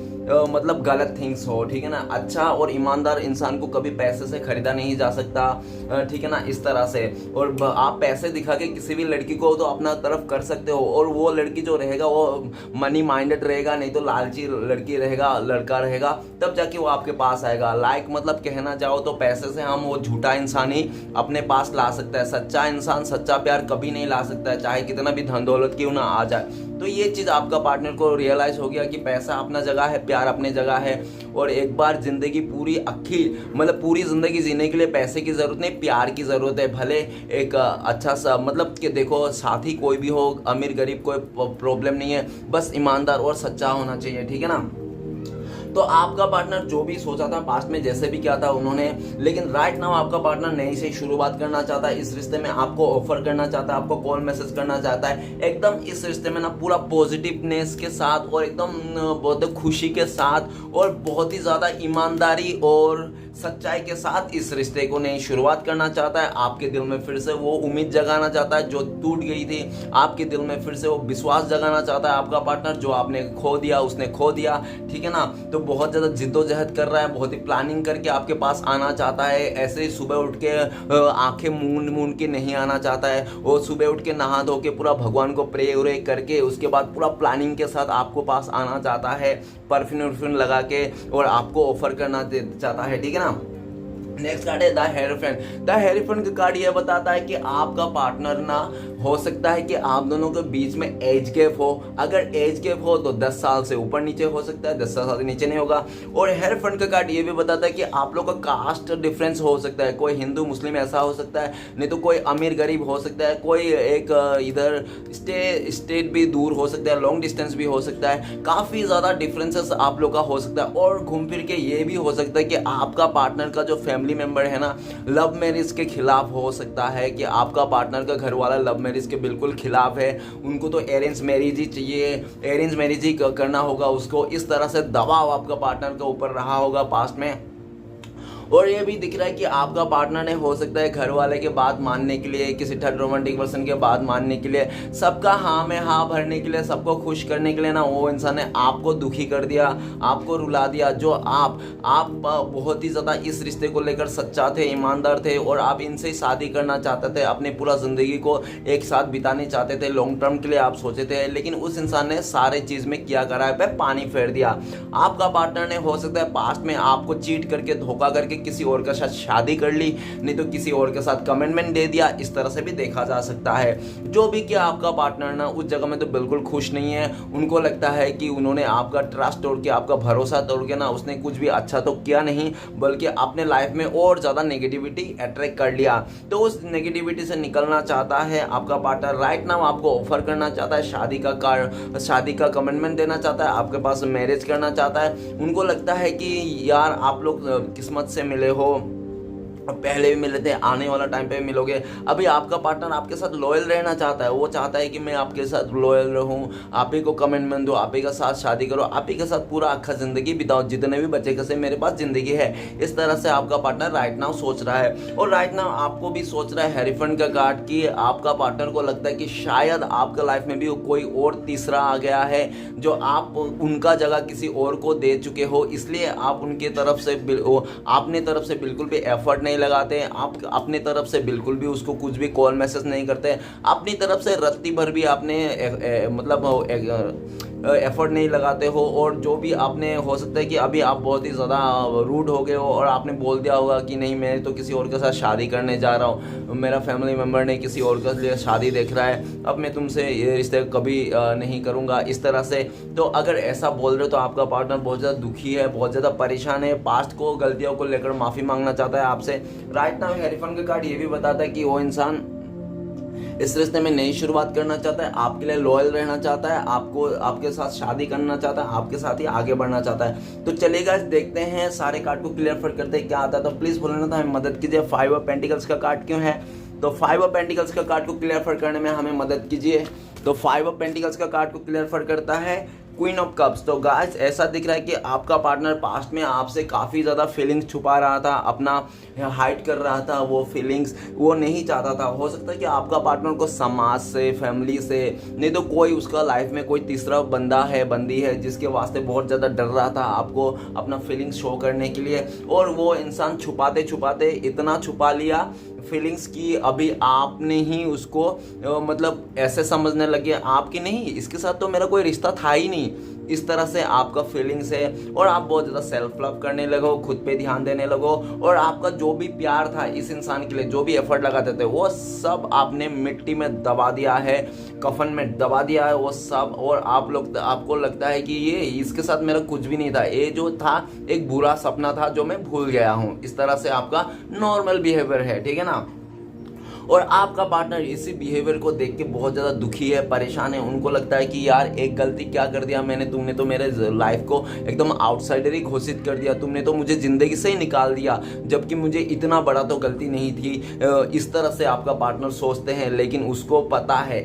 मतलब गलत थिंग्स हो, ठीक है ना। अच्छा और ईमानदार इंसान को कभी पैसे से खरीदा नहीं जा सकता, ठीक है ना, इस तरह से। और आप पैसे दिखा के किसी भी लड़की को तो अपना तरफ कर सकते हो, और वो लड़की जो रहेगा वो मनी माइंडेड रहेगा, नहीं तो लालची लड़की रहेगा, लड़का रहेगा, तब जाके वो आपके पास आएगा। मतलब कहना चाहो तो पैसे से हम वो झूठा इंसान ही अपने पास ला सकता है, सच्चा इंसान सच्चा प्यार कभी नहीं ला सकता है, चाहे कितना भी धन दौलत क्यों ना आ जाए। तो ये चीज़ आपका पार्टनर को रियलाइज हो गया कि पैसा अपना जगह है, प्यार अपनी जगह है, और एक बार जिंदगी पूरी पूरी जिंदगी जीने के लिए पैसे की जरूरत नहीं, प्यार की जरूरत है। भले एक अच्छा सा कि देखो साथी कोई भी हो, अमीर गरीब कोई प्रॉब्लम नहीं है, बस ईमानदार और सच्चा होना चाहिए, ठीक है ना। तो आपका पार्टनर जो भी सोचा था पास्ट में, जैसे भी किया था उन्होंने, लेकिन राइट नाउ आपका पार्टनर नई से शुरुआत करना चाहता है इस रिश्ते में, आपको ऑफर करना चाहता है, आपको कॉल मैसेज करना चाहता है, एकदम इस रिश्ते में ना पूरा पॉजिटिवनेस के साथ और एकदम बहुत खुशी के साथ और बहुत ही ज़्यादा ईमानदारी और सच्चाई के साथ इस रिश्ते को नई शुरुआत करना चाहता है। आपके दिल में फिर से वो उम्मीद जगाना चाहता है जो टूट गई थी, आपके दिल में फिर से वो विश्वास जगाना चाहता है आपका पार्टनर, जो आपने खो दिया उसने खो दिया, ठीक है ना। तो बहुत ज़्यादा जिद्दोजहद कर रहा है, बहुत ही प्लानिंग करके आपके पास आना चाहता है। ऐसे ही सुबह उठ के आंखें मूंद के नहीं आना चाहता है, वो सुबह उठ के नहा धो के पूरा भगवान को प्रे उरे करके उसके बाद पूरा प्लानिंग के साथ आपको पास आना चाहता है, परफ्यूम लगा के, और आपको ऑफर करना चाहता है, ठीक है ना। नेक्स्ट कार्ड है द हेरोफेंट। द हेरोफेंट का कार्ड ये बताता है कि आपका पार्टनर ना हो सकता है कि आप दोनों के बीच में एज गैप हो। अगर एज गैप हो तो 10 साल से ऊपर नीचे हो सकता है, 10 साल से नीचे नहीं होगा। और हेरोफेंट का कार्ड ये भी बताता है कि आप लोग का कास्ट डिफरेंस हो सकता है, कोई हिंदू मुस्लिम ऐसा हो सकता है, नहीं तो कोई अमीर गरीब हो सकता है, कोई एक इधर स्टेट भी दूर हो सकता है, लॉन्ग डिस्टेंस भी हो सकता है, काफ़ी ज़्यादा डिफरेंसेस आप लोग का हो सकता है। और घूम फिर के ये भी हो सकता है कि आपका पार्टनर का जो फैमिली मेंबर है ना लव मैरिज के खिलाफ हो सकता है, कि आपका पार्टनर का घर वाला लव मैरिज के बिल्कुल खिलाफ है, उनको तो अरेंज मैरिज ही चाहिए, अरेंज मैरिज ही करना होगा उसको। इस तरह से दबाव आपका पार्टनर के ऊपर रहा होगा पास्ट में। और ये भी दिख रहा है कि आपका पार्टनर ने हो सकता है घर वाले के बात मानने के लिए, किसी थर्ड रोमांटिक पर्सन के बात मानने के लिए, सबका हाँ में हाँ भरने के लिए, सबको खुश करने के लिए ना वो इंसान ने आपको दुखी कर दिया, आपको रुला दिया। जो आप बहुत ही ज़्यादा इस रिश्ते को लेकर सच्चा थे, ईमानदार थे, और आप इनसे ही शादी करना चाहते थे, अपनी पूरा ज़िंदगी को एक साथ बिताने चाहते थे, लॉन्ग टर्म के लिए आप सोचे थे, लेकिन उस इंसान ने सारे चीज़ में किया करा पे पानी फेर दिया। आपका पार्टनर ने हो सकता है पास्ट में आपको चीट करके, धोखा करके किसी और के साथ शादी कर ली, नहीं तो किसी और के साथ कमिटमेंट दे दिया। इस तरह से भी देखा जा सकता है। जो भी कि आपका पार्टनर ना उस जगह में तो बिल्कुल खुश नहीं है। उनको लगता है कि उन्होंने आपका ट्रस्ट तोड़ के, आपका भरोसा तोड़ के ना उसने कुछ भी अच्छा तो किया नहीं, बल्कि अपने लाइफ में और ज़्यादा नेगेटिविटी अट्रैक्ट कर लिया। तो उस नेगेटिविटी से निकलना चाहता है आपका पार्टनर। राइट नाउ आपको ऑफर करना चाहता है, शादी का कमिटमेंट देना चाहता है, आपके पास मैरिज करना चाहता है। उनको लगता है कि यार आप लोग किस्मत से मिले हो, पहले भी मिले थे, आने वाला टाइम पे भी मिलोगे। अभी आपका पार्टनर आपके साथ लॉयल रहना चाहता है। वो चाहता है कि मैं आपके साथ लॉयल रहूं, आप ही को कमिटमेंट दो, आप ही के साथ शादी करो, आप ही के साथ पूरा अक्खा जिंदगी बिताओ, जितने भी बच्चे कसे मेरे पास जिंदगी है। इस तरह से आपका पार्टनर राइट नाउ सोच रहा है। और राइट नाउ आपको भी सोच रहा है हेरीफेंट का कार्ड कि आपका पार्टनर को लगता है कि शायद आपका लाइफ में भी कोई और तीसरा आ गया है, जो आप उनका जगह किसी और को दे चुके हो, इसलिए आप उनकी तरफ से अपनी तरफ से बिल्कुल भी एफर्ट नहीं लगाते हैं। आप अपनी तरफ से बिल्कुल भी उसको कुछ भी कॉल मैसेज नहीं करते। अपनी तरफ से रत्ती भर भी आपने एफर्ट नहीं लगाते हो। और जो भी आपने, हो सकता है कि अभी आप बहुत ही ज़्यादा रूड हो गए हो और आपने बोल दिया होगा कि नहीं मैं तो किसी और के साथ शादी करने जा रहा हूँ, मेरा फैमिली मेम्बर ने किसी और के लिए शादी देख रहा है, अब मैं तुमसे ये रिश्ते कभी नहीं करूँगा, इस तरह से। तो अगर ऐसा बोल रहे हो तो आपका पार्टनर बहुत ज़्यादा दुखी है, बहुत ज़्यादा परेशान है, पास्ट को, गलतियों को लेकर माफ़ी मांगना चाहता है आपसे। राइट नाउ हेरीफेंट का कार्ड ये भी बताता है कि वो इंसान इस रिश्ते में नई शुरुआत करना चाहता है, आपके लिए लॉयल रहना चाहता है, आपको आपके साथ शादी करना चाहता है, आपके साथ ही आगे बढ़ना चाहता है। तो चलेगा, देखते हैं सारे कार्ड को क्लियर करते हैं क्या आता है। तो प्लीज़ बोलना था हमें मदद कीजिए। 5 ऑफ पेंटिकल्स का कार्ड क्यों है? तो 5 ऑफ पेंटिकल्स का कार्ड को क्लियर करने में हमें मदद कीजिए। तो 5 ऑफ पेंटिकल्स का कार्ड को क्लियर करता है क्वीन ऑफ कप्स। तो गाइस ऐसा दिख रहा है कि आपका पार्टनर पास्ट में आपसे काफ़ी ज़्यादा फीलिंग्स छुपा रहा था, अपना हाइड कर रहा था, वो फीलिंग्स वो नहीं चाहता था। हो सकता है कि आपका पार्टनर को समाज से, फैमिली से, नहीं तो कोई उसका लाइफ में कोई तीसरा बंदा है, बंदी है, जिसके वास्ते बहुत ज़्यादा डर रहा था आपको अपना फीलिंग्स शो करने के लिए। और वो इंसान छुपाते छुपाते इतना छुपा लिया फीलिंग्स की अभी आपने ही उसको मतलब ऐसे समझने लगे आपकी नहीं, इसके साथ तो मेरा कोई रिश्ता था ही नहीं। इस तरह से आपका फीलिंग्स है और आप बहुत ज़्यादा सेल्फ लव करने लगो, खुद पे ध्यान देने लगो। और आपका जो भी प्यार था इस इंसान के लिए, जो भी एफर्ट लगाते थे, वो सब आपने मिट्टी में दबा दिया है, कफन में दबा दिया है वो सब। और आपको लगता है कि ये इसके साथ मेरा कुछ भी नहीं था, ये जो था एक बुरा सपना था जो मैं भूल गया हूँ। इस तरह से आपका नॉर्मल बिहेवियर है, ठीक है ना। और आपका पार्टनर इसी बिहेवियर को देख के बहुत ज़्यादा दुखी है, परेशान है। उनको लगता है कि यार एक गलती क्या कर दिया मैंने, तुमने तो मेरे लाइफ को एकदम आउटसाइडर ही घोषित कर दिया, तुमने तो मुझे ज़िंदगी से ही निकाल दिया, जबकि मुझे इतना बड़ा तो गलती नहीं थी। इस तरह से आपका पार्टनर सोचते हैं, लेकिन उसको पता है,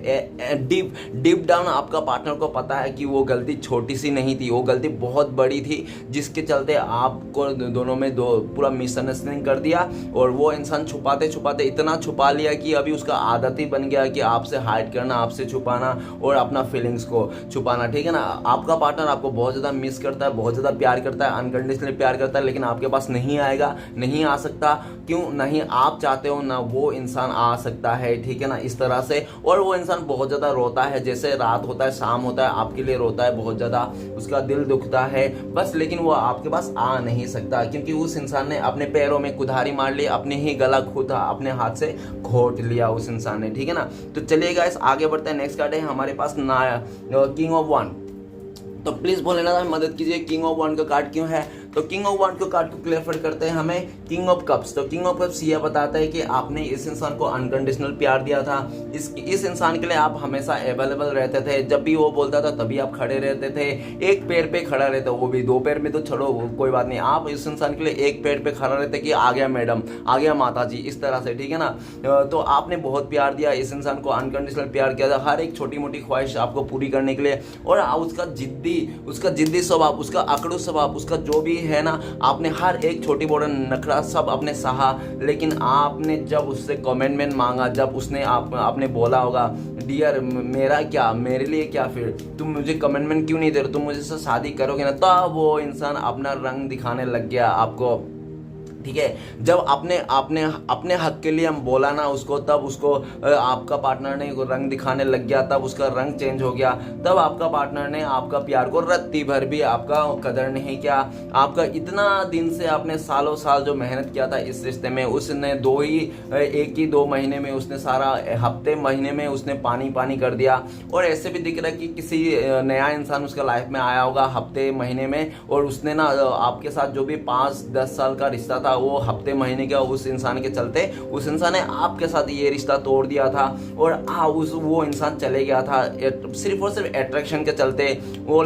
डीप डाउन आपका पार्टनर को पता है कि वो गलती छोटी सी नहीं थी, वो गलती बहुत बड़ी थी, जिसके चलते आपको दोनों में पूरा मिसअंडरस्टैंडिंग कर दिया। और वो इंसान छुपाते छुपाते इतना छुपा लिया कि अभी उसका आदत ही बन गया कि आपसे हाइड करना, आपसे छुपाना और अपना फीलिंग्स को छुपाना, ठीक है ना। आपका पार्टनर आपको बहुत ज़्यादा मिस करता है, बहुत ज़्यादा प्यार करता है, अनकंडीशनली प्यार करता है, लेकिन आपके पास नहीं आएगा, नहीं आ सकता। क्यों नहीं आप चाहते हो ना वो इंसान आ सकता है, ठीक है ना, इस तरह से। और वो इंसान बहुत ज़्यादा रोता है, जैसे रात होता है, शाम होता है, आपके लिए रोता है, बहुत ज़्यादा उसका दिल दुखता है बस, लेकिन वो आपके पास आ नहीं सकता क्योंकि उस इंसान ने अपने पैरों में कुल्हाड़ी मार ली, अपने ही गला खुद अपने हाथ से घोट लिया उस इंसान ने, ठीक है ना। तो चलिए गाइस आगे बढ़ते हैं। नेक्स्ट कार्ड है हमारे पास किंग ऑफ वन। तो प्लीज बोले ना मदद कीजिए, किंग ऑफ वन का कार्ड क्यों है? तो किंग ऑफ वन के कार्ड को क्लियर करते हैं हमें किंग ऑफ कप्स। तो किंग ऑफ कप्स यह बताता है कि आपने इस इंसान को अनकंडीशनल प्यार दिया था, इस इंसान के लिए आप हमेशा अवेलेबल रहते थे, जब भी वो बोलता था तभी आप खड़े रहते थे, एक पैर पे खड़ा रहते, वो भी 2 पैर में तो छोड़ो कोई बात नहीं, आप इस इंसान के लिए एक पैर पे खड़ा रहते कि आ गया मैडम, आ गया माता जी, इस तरह से, ठीक है ना। तो आपने बहुत प्यार दिया इस इंसान को, अनकंडीशनल प्यार किया था, हर एक छोटी मोटी ख्वाहिश आपको पूरी करने के लिए। और उसका जिद्दी स्वभाव, उसका अकड़ू स्वभाव, उसका जो भी है ना, आपने हर एक छोटी बड़ी नखरा सब आपने सहा। लेकिन आपने जब उससे कमिटमेंट मांगा, जब उसने आपने बोला होगा डियर मेरा क्या, मेरे लिए क्या, फिर तुम मुझे कमिटमेंट क्यों नहीं दे रहे, तुम मुझे से शादी करोगे ना, तो वो इंसान अपना रंग दिखाने लग गया आपको, ठीक है। जब अपने अपने अपने हक के लिए हम बोला ना उसको, तब उसको आपका पार्टनर ने रंग दिखाने लग गया, तब उसका रंग चेंज हो गया, तब आपका पार्टनर ने आपका प्यार को रत्ती भर भी आपका कदर नहीं किया। आपका इतना दिन से आपने सालों साल जो मेहनत किया था इस रिश्ते में, उसने एक ही दो महीने में उसने सारा हफ्ते महीने में उसने पानी पानी कर दिया। और ऐसे भी दिख रहा है कि किसी नया इंसान उसका लाइफ में आया होगा हफ्ते महीने में, और उसने ना आपके साथ जो भी 5-10 साल का रिश्ता था वो हफ्ते महीने का उस इंसान के चलते उस इंसान ने आपके साथ ये रिश्ता तोड़ दिया था। और वो इंसान चले गया था सिर्फ और सिर्फ अट्रैक्शन के चलते। वो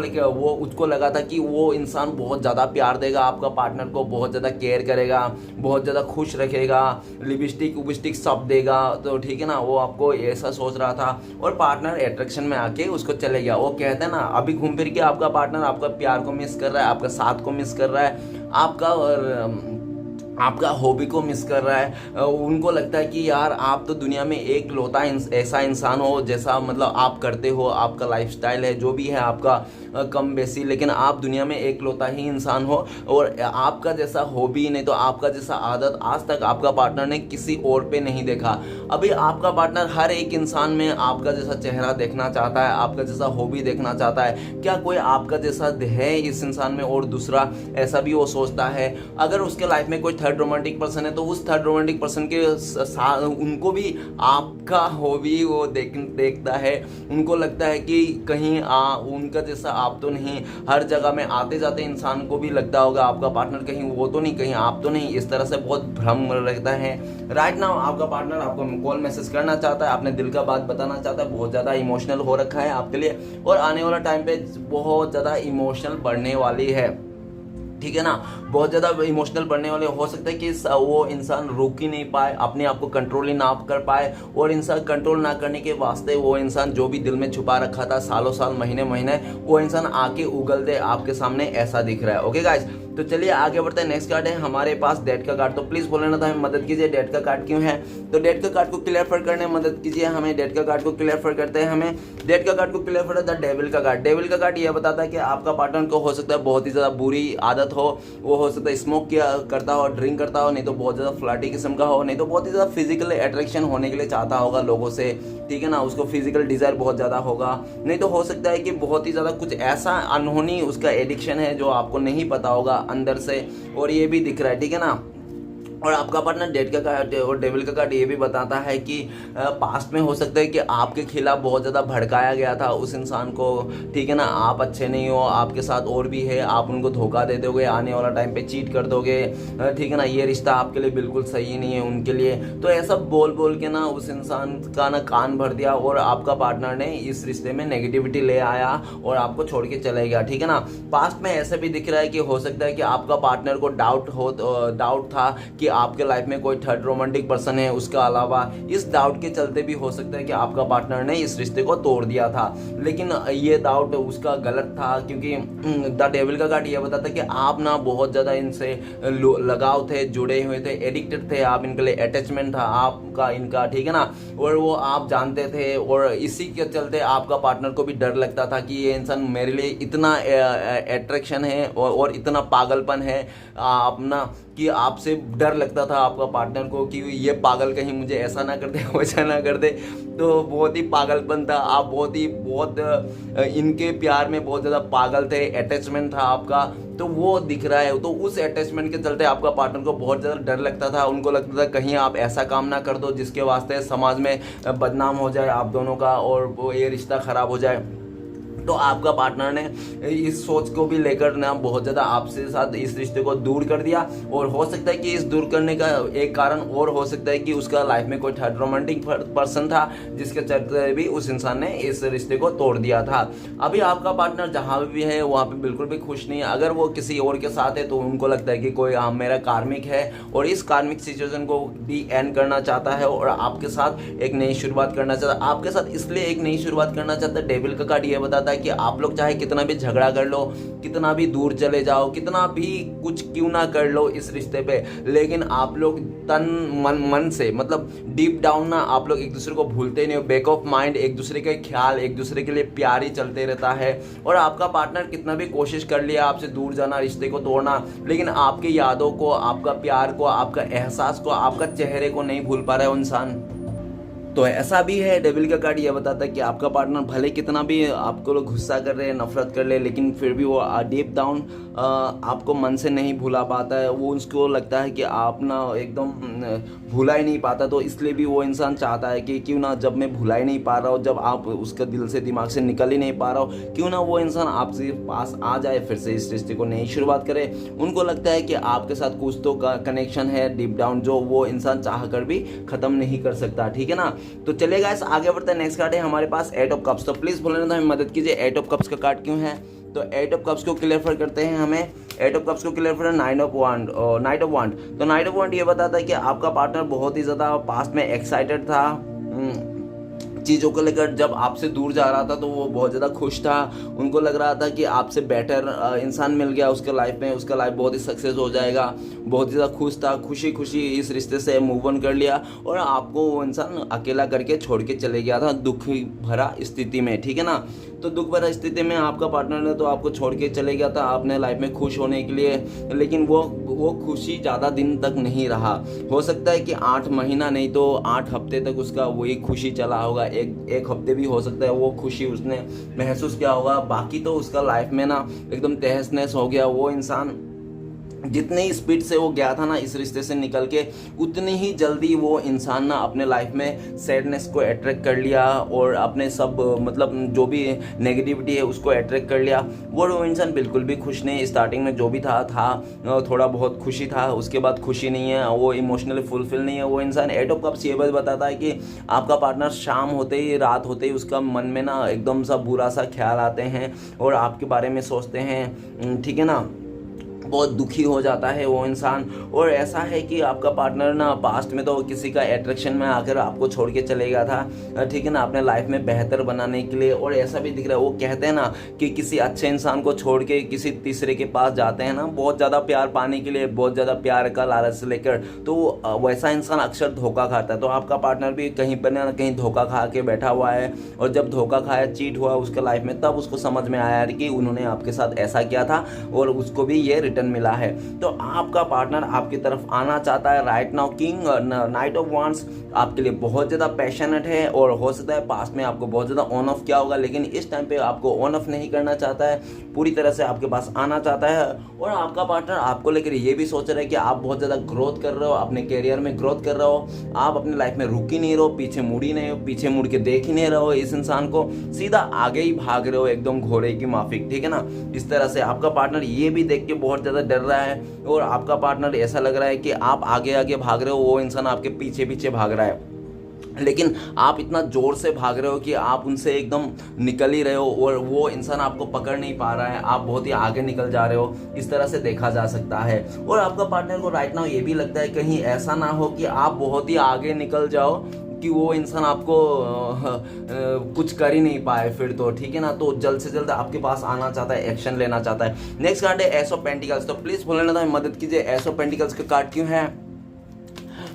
उसको लगा था कि वो इंसान बहुत ज़्यादा प्यार देगा आपका पार्टनर को, बहुत ज़्यादा केयर करेगा, बहुत ज़्यादा खुश रखेगा, लिपस्टिक सब देगा, तो ठीक है ना, वो आपको ऐसा सोच रहा था। और पार्टनर अट्रैक्शन में आके उसको चले गया। वो कहते हैं ना, अभी घूम फिर के आपका पार्टनर आपका प्यार को मिस कर रहा है, आपका साथ को मिस कर रहा है, आपका हॉबी को मिस कर रहा है। उनको लगता है कि यार आप तो दुनिया में एक लौता ऐसा इंसान हो जैसा मतलब आप करते हो, आपका लाइफस्टाइल है जो भी है आपका कम बेसी, लेकिन आप दुनिया में एक लौता ही इंसान हो। और आपका जैसा हॉबी नहीं तो आपका जैसा आदत आज तक आपका पार्टनर ने किसी और पे नहीं देखा। अभी आपका पार्टनर हर एक इंसान में आपका जैसा चेहरा देखना चाहता है, आपका जैसा हॉबी देखना चाहता है। क्या कोई आपका जैसा है इस इंसान में और दूसरा, ऐसा भी वो सोचता है। अगर उसके लाइफ में कोई थर्ड रोमांटिक पर्सन है तो उस थर्ड रोमांटिक पर्सन के साथ उनको भी आपका हॉबी वो देखता है। उनको लगता है कि कहीं उनका जैसा आप तो नहीं। हर जगह में आते जाते इंसान को भी लगता होगा आपका पार्टनर कहीं वो तो नहीं, कहीं आप तो नहीं। इस तरह से बहुत भ्रम रहता है। राइट नाउ आपका पार्टनर आपको कॉल मैसेज करना चाहता है, अपने दिल का बात बताना चाहता है, बहुत ज़्यादा इमोशनल हो रखा है आपके लिए, और आने वाला टाइम पे बहुत ज़्यादा इमोशनल बढ़ने वाली है, ठीक है ना, बहुत ज़्यादा इमोशनल बढ़ने वाले। हो सकता है कि वो इंसान रुक ही नहीं पाए, अपने आप को कंट्रोल ही ना कर पाए, और इंसान कंट्रोल ना करने के वास्ते वो इंसान जो भी दिल में छुपा रखा था सालों साल महीने महीने, वो इंसान आके उगल दे आपके सामने, ऐसा दिख रहा है। ओके गाइस, तो चलिए आगे बढ़ते हैं। नेक्स्ट कार्ड है हमारे पास डेथ का कार्ड। तो प्लीज बोलना था हमें मदद कीजिए, डेथ का कार्ड क्यों है। तो डेथ का कार्ड को क्लियर फर करने में मदद कीजिए हमें। डेथ का कार्ड को क्लियर फर करते हैं हमें। डेथ का कार्ड को क्लियर फर द डेविल का कार्ड। डेविल का कार्ड ये बताता है कि आपका पार्टनर को हो सकता है बहुत ही ज्यादा बुरी आदत हो, वो हो सकता है स्मोक करता हो, ड्रिंक करता हो, नहीं तो बहुत ज्यादा फ्लर्टी किस्म का हो, नहीं तो बहुत ही ज्यादा फिजिकल अट्रैक्शन होने के लिए चाहता होगा लोगों से, ठीक है ना, उसको फिजिकल डिजायर बहुत ज्यादा होगा, नहीं तो हो सकता है कि बहुत ही ज्यादा कुछ ऐसा अनहोनी उसका एडिक्शन है जो आपको नहीं पता होगा अंदर से, और ये भी दिख रहा है, ठीक है ना। और आपका पार्टनर डेथ का कार्ड और डेविल का कार्ड ये भी बताता है कि पास्ट में हो सकता है कि आपके खिलाफ बहुत ज़्यादा भड़काया गया था उस इंसान को, ठीक है ना, आप अच्छे नहीं हो, आपके साथ और भी है, आप उनको धोखा दे दोगे, आने वाला टाइम पे चीट कर दोगे, ठीक है ना, ये रिश्ता आपके लिए बिल्कुल सही नहीं है उनके लिए। तो ऐसा बोल बोल के ना उस इंसान का ना कान भर दिया, और आपका पार्टनर ने इस रिश्ते में नेगेटिविटी ले आया और आपको छोड़ के चले गया, ठीक है ना। पास्ट में ऐसा भी दिख रहा है कि हो सकता है कि आपका पार्टनर को डाउट था कि आपके लाइफ में कोई थर्ड रोमांटिक पर्सन है उसका अलावा। इस डाउट के चलते भी हो सकता है कि आपका पार्टनर ने इस रिश्ते को तोड़ दिया था, लेकिन ये डाउट उसका गलत था, क्योंकि द डेविल का कार्ड ये बताता है कि आप ना बहुत ज़्यादा इनसे लगाव थे, जुड़े हुए थे, एडिक्टेड थे, आप इनके लिए अटैचमेंट था आपका इनका, ठीक है ना, और वो आप जानते थे, और इसी के चलते आपका पार्टनर को भी डर लगता था कि ये इंसान मेरे लिए इतना अट्रैक्शन है और इतना पागलपन है अपना, कि आपसे डर लगता था आपका पार्टनर को कि ये पागल कहीं मुझे ऐसा ना कर दे वैसा ना कर दे। तो बहुत ही पागलपन था, आप बहुत इनके प्यार में बहुत ज़्यादा पागल थे, अटैचमेंट था आपका, तो वो दिख रहा है। तो उस अटैचमेंट के चलते आपका पार्टनर को बहुत ज़्यादा डर लगता था, उनको लगता था कहीं आप ऐसा काम ना कर दो जिसके वास्ते समाज में बदनाम हो जाए आप दोनों का और वो ये रिश्ता ख़राब हो जाए। तो आपका पार्टनर ने इस सोच को भी लेकर ना बहुत ज़्यादा आपसे साथ इस रिश्ते को दूर कर दिया, और हो सकता है कि इस दूर करने का एक कारण और हो सकता है कि उसका लाइफ में कोई थर्ड रोमांटिक पर्सन था जिसके चलते भी उस इंसान ने इस रिश्ते को तोड़ दिया था। अभी आपका पार्टनर जहाँ भी है वहाँ पे बिल्कुल भी खुश नहीं है। अगर वो किसी और के साथ है तो उनको लगता है कि कोई मेरा कार्मिक है, और इस कार्मिक सिचुएशन को भी एंड करना चाहता है और आपके साथ एक नई शुरुआत करना चाहता है। आपके साथ इसलिए एक नई शुरुआत करना चाहता है, डेविल का कार्ड ये बताता है कि आप लोग चाहे कितना भी झगड़ा कर लो, कितना भी दूर चले जाओ, कितना भी कुछ क्यों ना कर लो इस रिश्ते पे, लेकिन आप लोग तन मन से मतलब डीप डाउन ना आप लोग एक दूसरे को भूलते नहीं हो। बैक ऑफ माइंड एक दूसरे के ख्याल, एक दूसरे के लिए प्यार ही चलते रहता है। और आपका पार्टनर कितना भी कोशिश कर लिया आपसे दूर जाना, रिश्ते को तोड़ना, लेकिन आपकी यादों को, आपका प्यार को, आपका एहसास को, आपका चेहरे को नहीं भूल पा रहा है वो इंसान। तो ऐसा भी है, डेविल का कार्ड ये बताता है कि आपका पार्टनर भले कितना भी आपको लोग गुस्सा कर रहे हैं, नफरत कर रहे हैं, लेकिन फिर भी वो डीप डाउन आपको मन से नहीं भुला पाता है। वो उसको लगता है कि आप ना एकदम भुला ही नहीं पाता, तो इसलिए भी वो इंसान चाहता है कि क्यों ना, जब मैं भुला ही नहीं पा रहा हूँ, जब आप उसका दिल से दिमाग से निकल ही नहीं पा रहा हो, क्यों ना वो इंसान आपसे पास आ जाए, फिर से इस रिश्ते को नई शुरुआत करे। उनको लगता है कि आपके साथ कुछ तो कनेक्शन है डीप डाउन, जो वो इंसान चाह कर भी ख़त्म नहीं कर सकता, ठीक है ना। तो चलिए गाइस आगे बढ़ते हैं। नेक्स्ट कार्ड है हमारे पास 8 ऑफ कप्स। तो प्लीज़ बोलने तो हमें मदद कीजिए, 8 ऑफ कप्स का कार्ड क्यों है। तो 8 ऑफ कप्स को क्लियर करते हैं हमें। 8 ऑफ कप्स को क्लियर कर नाइट ऑफ वांड। तो नाइट ऑफ वांड ये बताता है कि आपका पार्टनर बहुत ही ज़्यादा पास्ट में एक्साइटेड था चीज़ों को लेकर। जब आपसे दूर जा रहा था तो वो बहुत ज़्यादा खुश था। उनको लग रहा था कि आपसे बेटर इंसान मिल गया उसके लाइफ में, उसका लाइफ बहुत ही सक्सेस हो जाएगा। बहुत ज़्यादा खुश था, खुशी खुशी इस रिश्ते से मूव ऑन कर लिया, और आपको वो इंसान अकेला करके छोड़ के चले गया था दुख भरा स्थिति में, ठीक है ना। तो दुख भरा स्थिति में आपका पार्टनर ने तो आपको छोड़ के चले गया था अपने लाइफ में खुश होने के लिए, लेकिन वो खुशी ज़्यादा दिन तक नहीं रहा। हो सकता है कि 8 महीना नहीं तो 8 हफ्ते तक उसका वही खुशी चला होगा। एक हफ्ते भी हो सकता है वो खुशी उसने महसूस किया होगा, बाकी तो उसका लाइफ में ना एकदम तहस नहस हो गया। वो इंसान जितनी स्पीड से वो गया था ना इस रिश्ते से निकल के, उतनी ही जल्दी वो इंसान ना अपने लाइफ में सैडनेस को अट्रैक्ट कर लिया, और अपने सब मतलब जो भी नेगेटिविटी है उसको अट्रैक्ट कर लिया। वो इंसान बिल्कुल भी खुश नहीं। स्टार्टिंग में जो भी था थोड़ा बहुत खुशी था, उसके बाद खुशी नहीं है, वो इमोशनली फुलफिल नहीं है वो इंसान। 8 ऑफ कप्स ये बात बताता है कि आपका पार्टनर शाम होते ही, रात होते ही उसका मन में ना एकदम सा बुरा सा ख्याल आते हैं और आपके बारे में सोचते हैं, ठीक है ना। बहुत दुखी हो जाता है वो इंसान। और ऐसा है कि आपका पार्टनर ना पास्ट में तो किसी का अट्रैक्शन में आकर आपको छोड़ के चले गया था, ठीक है ना, अपने लाइफ में बेहतर बनाने के लिए। और ऐसा भी दिख रहा है, वो कहते हैं ना कि किसी अच्छे इंसान को छोड़ के किसी तीसरे के पास जाते हैं ना, बहुत ज़्यादा प्यार पाने के लिए, बहुत ज़्यादा प्यार का लालच लेकर, तो वैसा इंसान अक्सर धोखा खाता है। तो आपका पार्टनर भी कहीं पर ना कहीं धोखा खा के बैठा हुआ है, और जब धोखा खाया, चीट हुआ उसके लाइफ में, तब उसको समझ में आया कि उन्होंने आपके साथ ऐसा किया था और उसको भी ये रिटर्न मिला है। तो आपका पार्टनर आपकी तरफ आना चाहता है right now. King night of wands आपके लिए बहुत ज़्यादा पैशनेट है, और हो सकता है पास्ट में आपको बहुत ज़्यादा ऑन ऑफ किया होगा, लेकिन इस टाइम पे आपको ऑन ऑफ नहीं करना चाहता है, पूरी तरह से आपके पास आना चाहता है। और आपका पार्टनर आपको लेकर ये भी सोच रहा है कि आप बहुत ज़्यादा ग्रोथ कर रहे हो, अपने कैरियर में ग्रोथ कर रहे हो, आप अपने लाइफ में रुक ही नहीं रहो, पीछे मुड़ ही नहीं हो, पीछे मुड़ के देख ही नहीं रहो इस इंसान को, सीधा आगे ही भाग रहे हो एकदम घोड़े की माफिक, ठीक है ना। इस तरह से आपका पार्टनर ये भी देख के बहुत ज़्यादा डर रहा है, और आपका पार्टनर ऐसा लग रहा है कि आप आगे आगे भाग रहे हो, वो इंसान आपके पीछे पीछे भाग रहा है, लेकिन आप इतना जोर से भाग रहे हो कि आप उनसे एकदम निकल ही रहे हो, और वो इंसान आपको पकड़ नहीं पा रहा है, आप बहुत ही आगे निकल जा रहे हो। इस तरह से देखा जा सकता है। और आपका पार्टनर को राइट नाउ ये भी लगता है कहीं ऐसा ना हो कि आप बहुत ही आगे निकल जाओ कि वो इंसान आपको कुछ कर ही नहीं पाए फिर तो, ठीक है ना। तो जल्द से जल्द आपके पास आना चाहता है, एक्शन लेना चाहता है। नेक्स्ट कार्ड है एस ऑफ पेंटिकल्स। तो प्लीज बोलने ना मदद कीजिए, एस ऑफ पेंटिकल्स का कार्ड क्यों है।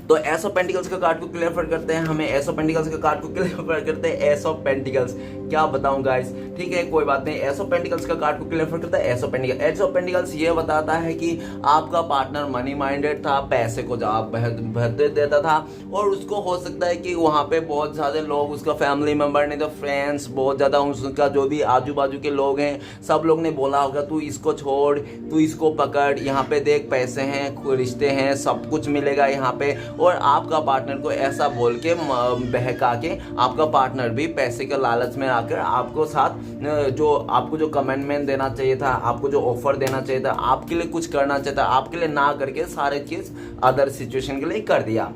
तो एस ऑफ पेंटिकल्स का कार्ड को क्लियर करते हैं हमें। एस ऑफ पेंटिकल्स का कार्ड को क्लियर करते हैं। एस ऑफ पेंटिकल्स क्या बताऊं गाइस, ठीक है कोई बात नहीं। एस ऑफ पेंटिकल्स का कार्ड को क्लियर करता है S of pentacles. S of pentacles ये बताता है कि आपका पार्टनर मनी माइंडेड था, पैसे को जवाब बेहतर देता था, और उसको हो सकता है कि वहाँ पे बहुत सारे लोग, उसका फैमिली मेंबर नहीं तो फ्रेंड्स, बहुत ज़्यादा उसका जो भी आजू बाजू के लोग हैं, सब लोग ने बोला होगा तू इसको छोड़, तू इसको पकड़, यहाँ पे देख पैसे हैं, रिश्ते हैं, सब कुछ मिलेगा यहाँ पे। और आपका पार्टनर को ऐसा बोल के बहका के आपका पार्टनर भी पैसे के लालच में आकर आपको साथ आपको जो कमेंटमेंट देना चाहिए था, आपको जो ऑफर देना चाहिए था, आपके लिए कुछ करना चाहिए था, आपके लिए ना करके सारे चीज अदर सिचुएशन के लिए कर दिया।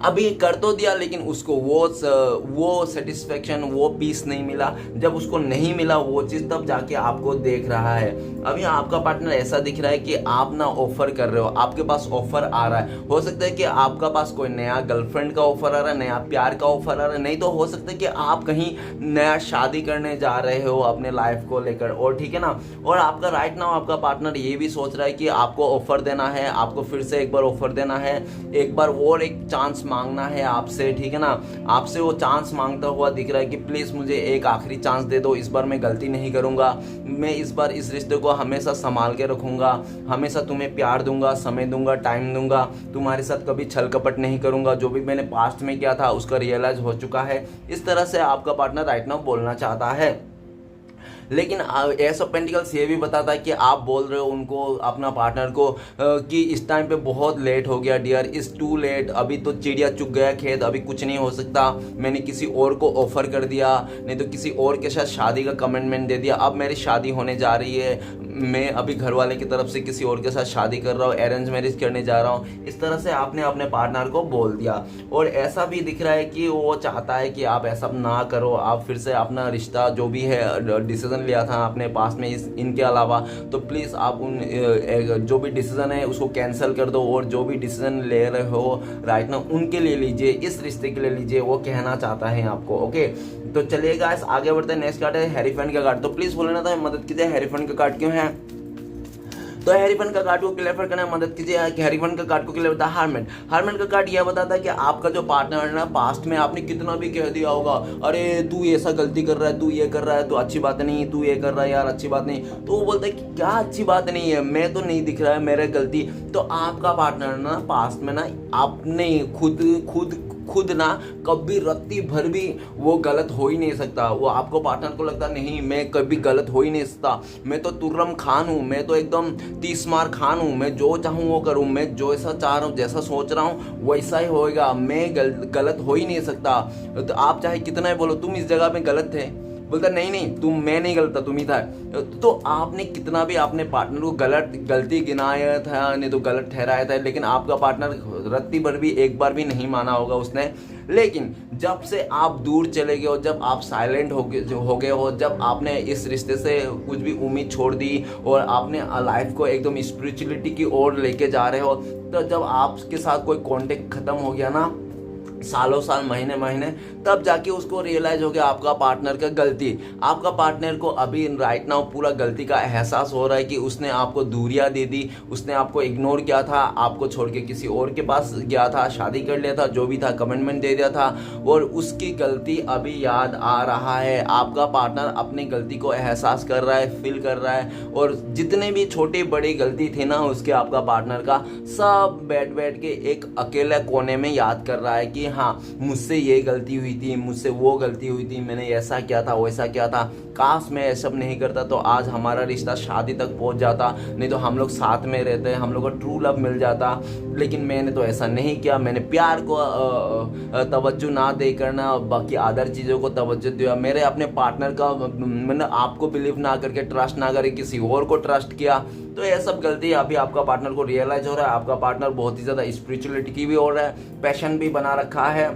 अभी कर तो दिया, लेकिन उसको वो सेटिस्फेक्शन, वो पीस नहीं मिला। जब उसको नहीं मिला वो चीज़, तब जाके आपको देख रहा है। अभी आपका पार्टनर ऐसा दिख रहा है कि आप ना ऑफर कर रहे हो, आपके पास ऑफर आ रहा है। हो सकता है कि आपका पास कोई नया गर्लफ्रेंड का ऑफर आ रहा है, नया प्यार का ऑफर आ रहा है, नहीं तो हो सकता है कि आप कहीं नया शादी करने जा रहे हो अपने लाइफ को लेकर, और ठीक है ना। और आपका राइट नाउ आपका पार्टनर ये भी सोच रहा है कि आपको ऑफर देना है, आपको फिर से एक बार ऑफर देना है, एक बार और एक चांस मांगना है आपसे, ठीक है ना। आपसे वो चांस मांगता हुआ दिख रहा है कि प्लीज़ मुझे एक आखिरी चांस दे दो, इस बार मैं गलती नहीं करूँगा, मैं इस बार इस रिश्ते को हमेशा संभाल के रखूँगा, हमेशा तुम्हें प्यार दूंगा, समय दूंगा, टाइम दूंगा, तुम्हारे साथ कभी छल कपट नहीं करूँगा, जो भी मैंने पास्ट में किया था उसका रियलाइज हो चुका है। इस तरह से आपका पार्टनर राइट नाउ बोलना चाहता है। लेकिन एस ऑफ पेंटिकल्स ये भी बताता है कि आप बोल रहे हो उनको, अपना पार्टनर को, कि इस टाइम पे बहुत लेट हो गया डियर, इज टू लेट, अभी तो चिड़िया चुग गया खेत, अभी कुछ नहीं हो सकता, मैंने किसी और को ऑफर कर दिया, नहीं तो किसी और के साथ शादी का कमिटमेंट दे दिया, अब मेरी शादी होने जा रही है, मैं अभी घर वाले की तरफ से किसी और के साथ शादी कर रहा हूँ, अरेंज मैरिज करने जा रहा हूँ। इस तरह से आपने अपने पार्टनर को बोल दिया। और ऐसा भी दिख रहा है कि वो चाहता है कि आप ऐसा ना करो, आप फिर से अपना रिश्ता जो भी है डिसीजन लिया था अपने पास में इनके अलावा, तो प्लीज़ आप उन जो भी डिसीजन है उसको कैंसिल कर दो, और जो भी डिसीजन ले रहे हो राइट ना उनके लिए लीजिए, इस रिश्ते के लिए लीजिए, वो कहना चाहता है आपको। ओके, तो चलिए गाइस आगे बढ़ते हैं। नेक्स्ट कार्ड है हेरीफेंट का कार्ड। तो प्लीज़ बोलना था मदद कीजिए, हेरीफेंट का कार्ड क्यों है। तो हेरीफेंट का कार्ड को क्लियर करने में मदद कीजिए। हेरीफेंट का कार्ड को क्लियर होता है हार्मेंट। हार्मेंट का कार्ड यह बताता है कि आपका जो पार्टनर है ना, पास्ट में आपने कितना भी कह दिया होगा, अरे तू ऐसा गलती कर रहा है, तू ये कर रहा है, तो अच्छी बात नहीं, तू ये कर रहा है यार अच्छी बात नहीं, तो वो बोलता है कि क्या अच्छी बात नहीं है, मैं तो नहीं दिख रहा है मेरे गलती। तो आपका पार्टनर ना पास्ट में ना आपने खुद ना कभी रत्ती भर भी वो गलत हो ही नहीं सकता। वो आपको पार्टनर को लगता नहीं मैं कभी गलत हो ही नहीं सकता, मैं तो तुर्रम खान हूँ, मैं तो एकदम 30 मार खान हूँ, मैं जो चाहूँ वो करूँ, मैं जो ऐसा चाह रहा हूँ, जैसा सोच रहा हूँ वैसा ही होएगा, मैं गलत हो ही नहीं सकता। तो आप चाहे कितना ही बोलो तुम इस जगह में गलत थे, बोलता नहीं तुम, मैं नहीं गलत था, तुम ही था। तो आपने कितना भी अपने पार्टनर को गलती गिनाया था, नहीं तो गलत ठहराया था, लेकिन आपका पार्टनर रत्ती भर भी एक बार भी नहीं माना होगा उसने। लेकिन जब से आप दूर चले गए हो, जब आप साइलेंट हो गए हो, जब आपने इस रिश्ते से कुछ भी उम्मीद छोड़ दी और आपने लाइफ को एकदम स्पिरिचुअलिटी की ओर लेके जा रहे हो, तो जब आपके साथ कोई कॉन्टेक्ट खत्म हो गया ना, सालों साल महीने, तब जाके उसको रियलाइज हो गया आपका पार्टनर का गलती। आपका पार्टनर को अभी राइट नाउ पूरा गलती का एहसास हो रहा है कि उसने आपको दूरियां दे दी, उसने आपको इग्नोर किया था, आपको छोड़ के किसी और के पास गया था, शादी कर लिया था, जो भी था कमिटमेंट दे दिया था, और उसकी गलती अभी याद आ रहा है। आपका पार्टनर अपनी गलती को एहसास कर रहा है, फील कर रहा है, और जितने भी छोटी बड़ी गलती थी ना उसके आपका पार्टनर का, सब बैठ के एक अकेले कोने में याद कर रहा है कि हाँ मुझसे ये गलती हुई थी, मुझसे वो गलती हुई थी, मैंने ऐसा किया था वैसा किया था, काश मैं ये सब नहीं करता तो आज हमारा रिश्ता शादी तक पहुंच जाता, नहीं तो हम लोग साथ में रहते, हम लोग को ट्रू लव मिल जाता, लेकिन मैंने तो ऐसा नहीं किया, मैंने प्यार को तवज्जो ना दे करना बाकी अदर चीज़ों को तवज्जो दिया, मेरे अपने पार्टनर का मैंने आपको बिलीव ना करके, ट्रस्ट ना करके किसी और को ट्रस्ट किया। तो ये सब गलती अभी आपका पार्टनर को रियलाइज हो रहा है। आपका पार्टनर बहुत ही ज़्यादा स्पिरिचुअलिटी की भी हो रहा है, पैशन भी बना रखा है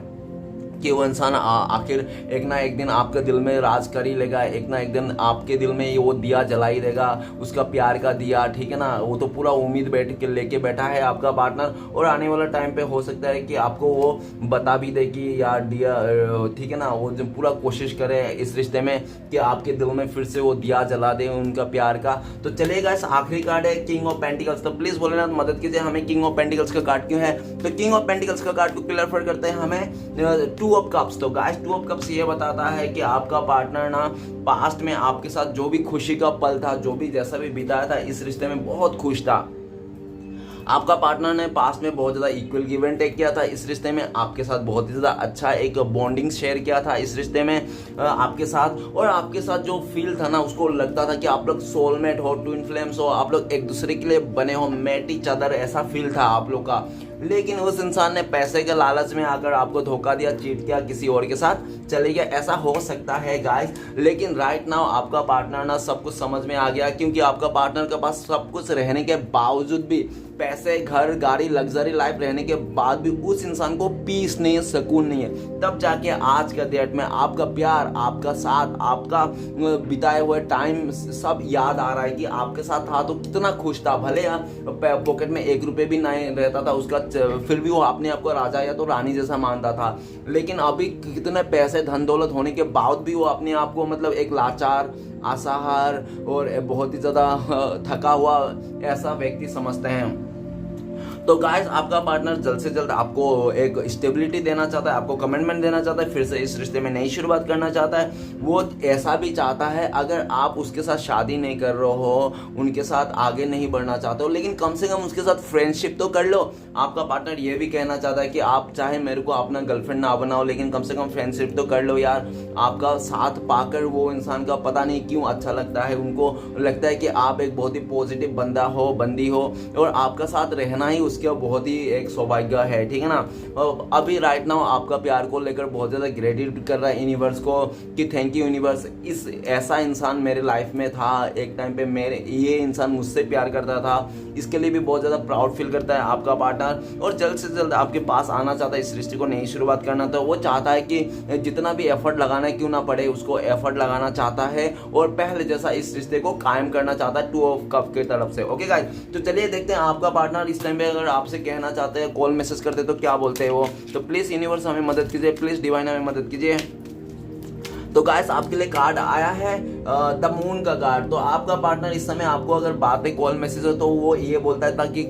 कि वो इंसान आखिर एक ना एक दिन आपके दिल में राज कर ही लेगा, एक ना एक दिन आपके दिल में वो दिया जला ही देगा, उसका प्यार का दिया, ठीक है ना। वो तो पूरा उम्मीद लेके बैठा है आपका पार्टनर, और आने वाला टाइम पे हो सकता है कि आपको वो बता भी दे कि यार दिया, ठीक है ना, वो जो पूरा कोशिश करे इस रिश्ते में कि आपके दिल में फिर से वो दिया जला दे उनका प्यार का। तो चलेगा, इस आखिरी कार्ड है किंग ऑफ पेंटिकल्स। तो प्लीज बोले ना मदद कीजिए, हमें किंग ऑफ पेंटिकल्स का कार्ड क्यों है। तो किंग ऑफ पेंटिकल्स का कार्ड को क्लियर करते हैं हमें टू ऑफ कप्स। तो गाइस टू ऑफ कप्स ये बताता है कि आपका पार्टनर ना पास्ट में आपके साथ जो भी खुशी का पल था, जो भी जैसा भी बिताया था इस रिश्ते में बहुत खुश था। आपका पार्टनर ने पास्ट में बहुत ज़्यादा इक्वल गिव एंड टेक किया था इस रिश्ते में, आपके साथ बहुत ही ज़्यादा अच्छा एक बॉन्डिंग शेयर किया था इस रिश्ते में आपके साथ, और आपके साथ जो फील था ना उसको लगता था कि आप लोग सोलमेट हो, ट्विन फ्लेम्स हो, आप लोग एक दूसरे के लिए बने हो, मेट ईच अदर, ऐसा फील था आप लोग का। लेकिन उस इंसान ने पैसे के लालच में आकर आपको धोखा दिया, चीट किया, किसी और के साथ चले गया। ऐसा हो सकता है गाइस, लेकिन राइट नाउ आपका पार्टनर ना सब कुछ समझ में आ गया, क्योंकि आपका पार्टनर के पास सब कुछ रहने के बावजूद भी, पैसे, घर, गाड़ी, लग्जरी लाइफ रहने के बाद भी उस इंसान को पीस नहीं है, सुकून नहीं है। तब जाके आज का डेट में आपका प्यार, आपका साथ, आपका बिताए हुए टाइम सब याद आ रहा है कि आपके साथ था तो कितना खुश था। भले पॉकेट में 1 रुपये भी नहीं रहता था उसका, फिर भी वो अपने आप को राजा या तो रानी जैसा मानता था। लेकिन अभी कितने पैसे, धन दौलत होने के बाद भी वो अपने आप को मतलब एक लाचार, असहाय और बहुत ही ज़्यादा थका हुआ ऐसा व्यक्ति समझते हैं। तो गाइस, आपका पार्टनर जल्द से जल्द आपको एक स्टेबिलिटी देना चाहता है, आपको कमिटमेंट देना चाहता है, फिर से इस रिश्ते में नई शुरुआत करना चाहता है। वो ऐसा भी चाहता है, अगर आप उसके साथ शादी नहीं कर रहे हो, उनके साथ आगे नहीं बढ़ना चाहते हो, लेकिन कम से कम उसके साथ फ्रेंडशिप तो कर लो। आपका पार्टनर ये भी कहना चाहता है कि आप चाहे मेरे को अपना गर्लफ्रेंड ना बनाओ, लेकिन कम से कम फ्रेंडशिप तो कर लो यार। आपका साथ पाकर वो इंसान का पता नहीं क्यों अच्छा लगता है, उनको लगता है कि आप एक बहुत ही पॉजिटिव बंदा हो, बंदी हो, और आपका साथ रहना ही उसके बहुत ही एक सौभाग्य है, ठीक है ना। और अभी राइट नाउ आपका प्यार को लेकर बहुत ज़्यादा ग्रेटिट्यूड कर रहा है यूनिवर्स को कि थैंक यू यूनिवर्स, इस ऐसा इंसान मेरे लाइफ में था एक टाइम पे, ये इंसान मुझसे प्यार करता था। इसके लिए भी बहुत ज़्यादा प्राउड फील करता है आपका पार्टनर, और जल्द से जल्द आपके पास आना चाहता है, इस रिश्ते को नई शुरुआत करना। तो वो चाहता है कि जितना भी एफर्ट लगाना क्यों ना पड़े, उसको एफर्ट लगाना चाहता है और पहले जैसा इस रिश्ते को कायम करना चाहता है 2 ऑफ कप की तरफ से। ओके गाइस, तो चलिए देखते हैं आपका पार्टनर इस टाइम पे अगर आपसे कहना चाहते हैं, कॉल मैसेज करते तो क्या बोलते हैं वो। तो प्लीज यूनिवर्स हमें मदद कीजिए, प्लीज डिवाइन हमें मदद कीजिए। तो गाइस, आपके लिए कार्ड आया है द मून का कार्ड। तो आपका पार्टनर इस समय आपको अगर बातें, कॉल मैसेज हो तो वो ये बोलता है कि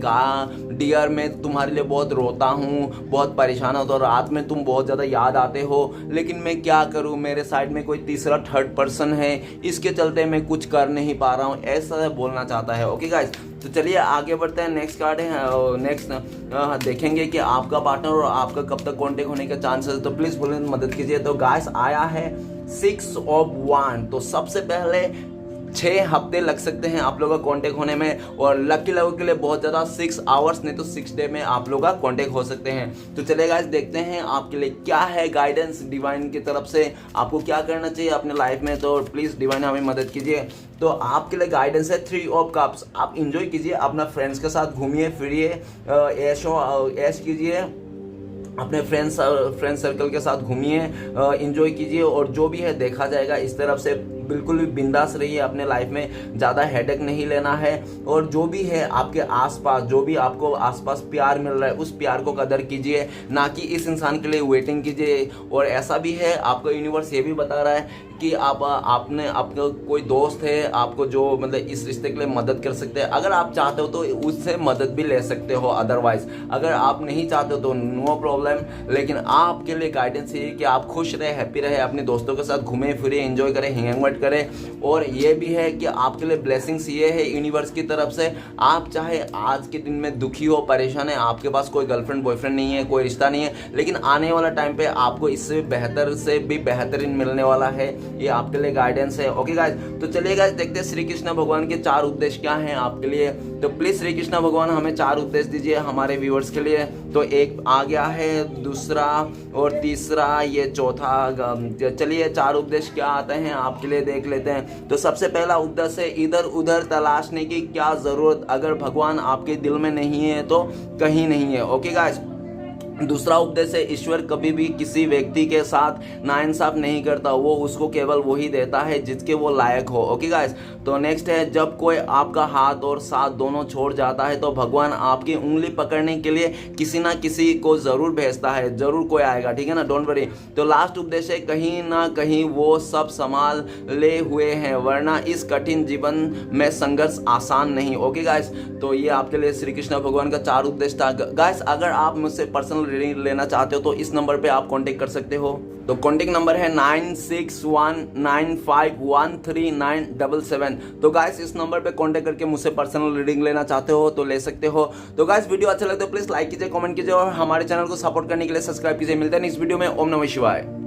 डियर मैं तुम्हारे लिए बहुत रोता हूँ, बहुत परेशान होता हूँ, रात में तुम बहुत ज़्यादा याद आते हो, लेकिन मैं क्या करूँ, मेरे साइड में कोई तीसरा थर्ड पर्सन है, इसके चलते मैं कुछ कर नहीं पा रहा हूँ, ऐसा बोलना चाहता है। ओके गाइस, तो चलिए आगे बढ़ते हैं। नेक्स्ट कार्ड है, नेक्स्ट देखेंगे कि आपका पार्टनर और आपका कब तक कांटेक्ट होने के चांसेस है। तो प्लीज बोले मदद कीजिए। तो गाइस, आया है 6 ऑफ वांड। तो सबसे पहले 6 हफ्ते लग सकते हैं आप लोगों का कांटेक्ट होने में, और लकी लोगों के लिए बहुत ज़्यादा 6 आवर्स नहीं तो 6 डे में आप लोग का कांटेक्ट हो सकते हैं। तो चलिए गाइस, देखते हैं आपके लिए क्या है गाइडेंस डिवाइन की तरफ से, आपको क्या करना चाहिए अपने लाइफ में। तो प्लीज़ डिवाइन हमें मदद कीजिए। तो आपके लिए गाइडेंस है 3 ऑफ कप्स। आप इंजॉय कीजिए, अपना फ्रेंड्स के साथ घूमिए फिरिए, ऐश कीजिए, अपने फ्रेंड सर्कल के साथ घूमिए, इंजॉय कीजिए, और जो भी है देखा जाएगा। इस तरफ से बिल्कुल भी बिंदास रहिए, अपने लाइफ में ज़्यादा हेडेक नहीं लेना है, और जो भी है आपके आसपास, जो भी आपको आसपास प्यार मिल रहा है, उस प्यार को कदर कीजिए, ना कि इस इंसान के लिए वेटिंग कीजिए। और ऐसा भी है, आपको यूनिवर्स ये भी बता रहा है कि आपने आपका कोई दोस्त है आपको जो मतलब इस रिश्ते के लिए मदद कर सकते हैं, अगर आप चाहते हो तो उससे मदद भी ले सकते हो। अदरवाइज अगर आप नहीं चाहते हो तो नो प्रॉब्लम, लेकिन आपके लिए गाइडेंस ये कि आप खुश रहे, हैप्पी रहे, अपने दोस्तों के साथ घूमे फिरे, एंजॉय करें, हैंग आउट करें। और ये भी है कि आपके लिए ब्लेसिंग्स ये है यूनिवर्स की तरफ से, आप चाहे आज के दिन में दुखी हो, परेशान है, आपके पास कोई गर्लफ्रेंड बॉयफ्रेंड नहीं है, कोई रिश्ता नहीं है, लेकिन आने वाला टाइम पे आपको इससे बेहतर से भी बेहतरीन मिलने वाला है। ये आपके लिए गाइडेंस है। ओके गाइस, तो चलिए गाइस देखते हैं श्री कृष्ण भगवान के 4 उद्देश्य क्या हैं आपके लिए। तो प्लीज श्री कृष्ण भगवान हमें 4 उद्देश्य दीजिए हमारे व्यूअर्स के लिए। तो एक आ गया है, दूसरा और तीसरा, ये चौथा। चलिए 4 उद्देश्य क्या आते हैं आपके लिए देख लेते हैं। तो सबसे पहला उद्देश्य है इधर उधर तलाशने की क्या जरूरत, अगर भगवान आपके दिल में नहीं है तो कहीं नहीं है। ओके गाइस, दूसरा उपदेश है ईश्वर कभी भी किसी व्यक्ति के साथ नाइंसाफ नहीं करता, वो उसको केवल वही देता है जिसके वो लायक हो। ओके गाइस, तो नेक्स्ट है जब कोई आपका हाथ और साथ दोनों छोड़ जाता है तो भगवान आपकी उंगली पकड़ने के लिए किसी ना किसी को जरूर भेजता है, जरूर कोई आएगा, ठीक है ना, डोंट वरी। तो लास्ट उपदेश है कहीं ना कहीं वो सब संभाल ले हुए हैं, वरना इस कठिन जीवन में संघर्ष आसान नहीं। ओके गाइस, तो ये आपके लिए श्री कृष्ण भगवान का 4 उपदेश था। गाइस, अगर आप मुझसे पर्सनल रीडिंग लेना चाहते हो तो इस नंबर पे आप कांटेक्ट कर सकते हो। तो कांटेक्ट नंबर है 9619513977। तो गाइस, इस नंबर पे कांटेक्ट करके मुझसे पर्सनल रीडिंग लेना चाहते हो तो ले सकते हो। तो गाइस, वीडियो अच्छा लगता है तो प्लीज लाइक कीजिए, कमेंट कीजिए, और हमारे चैनल को सपोर्ट करने के लिए सब्सक्राइब कीजिए। मिलते हैं इस वीडियो में। ओम नमः शिवाय।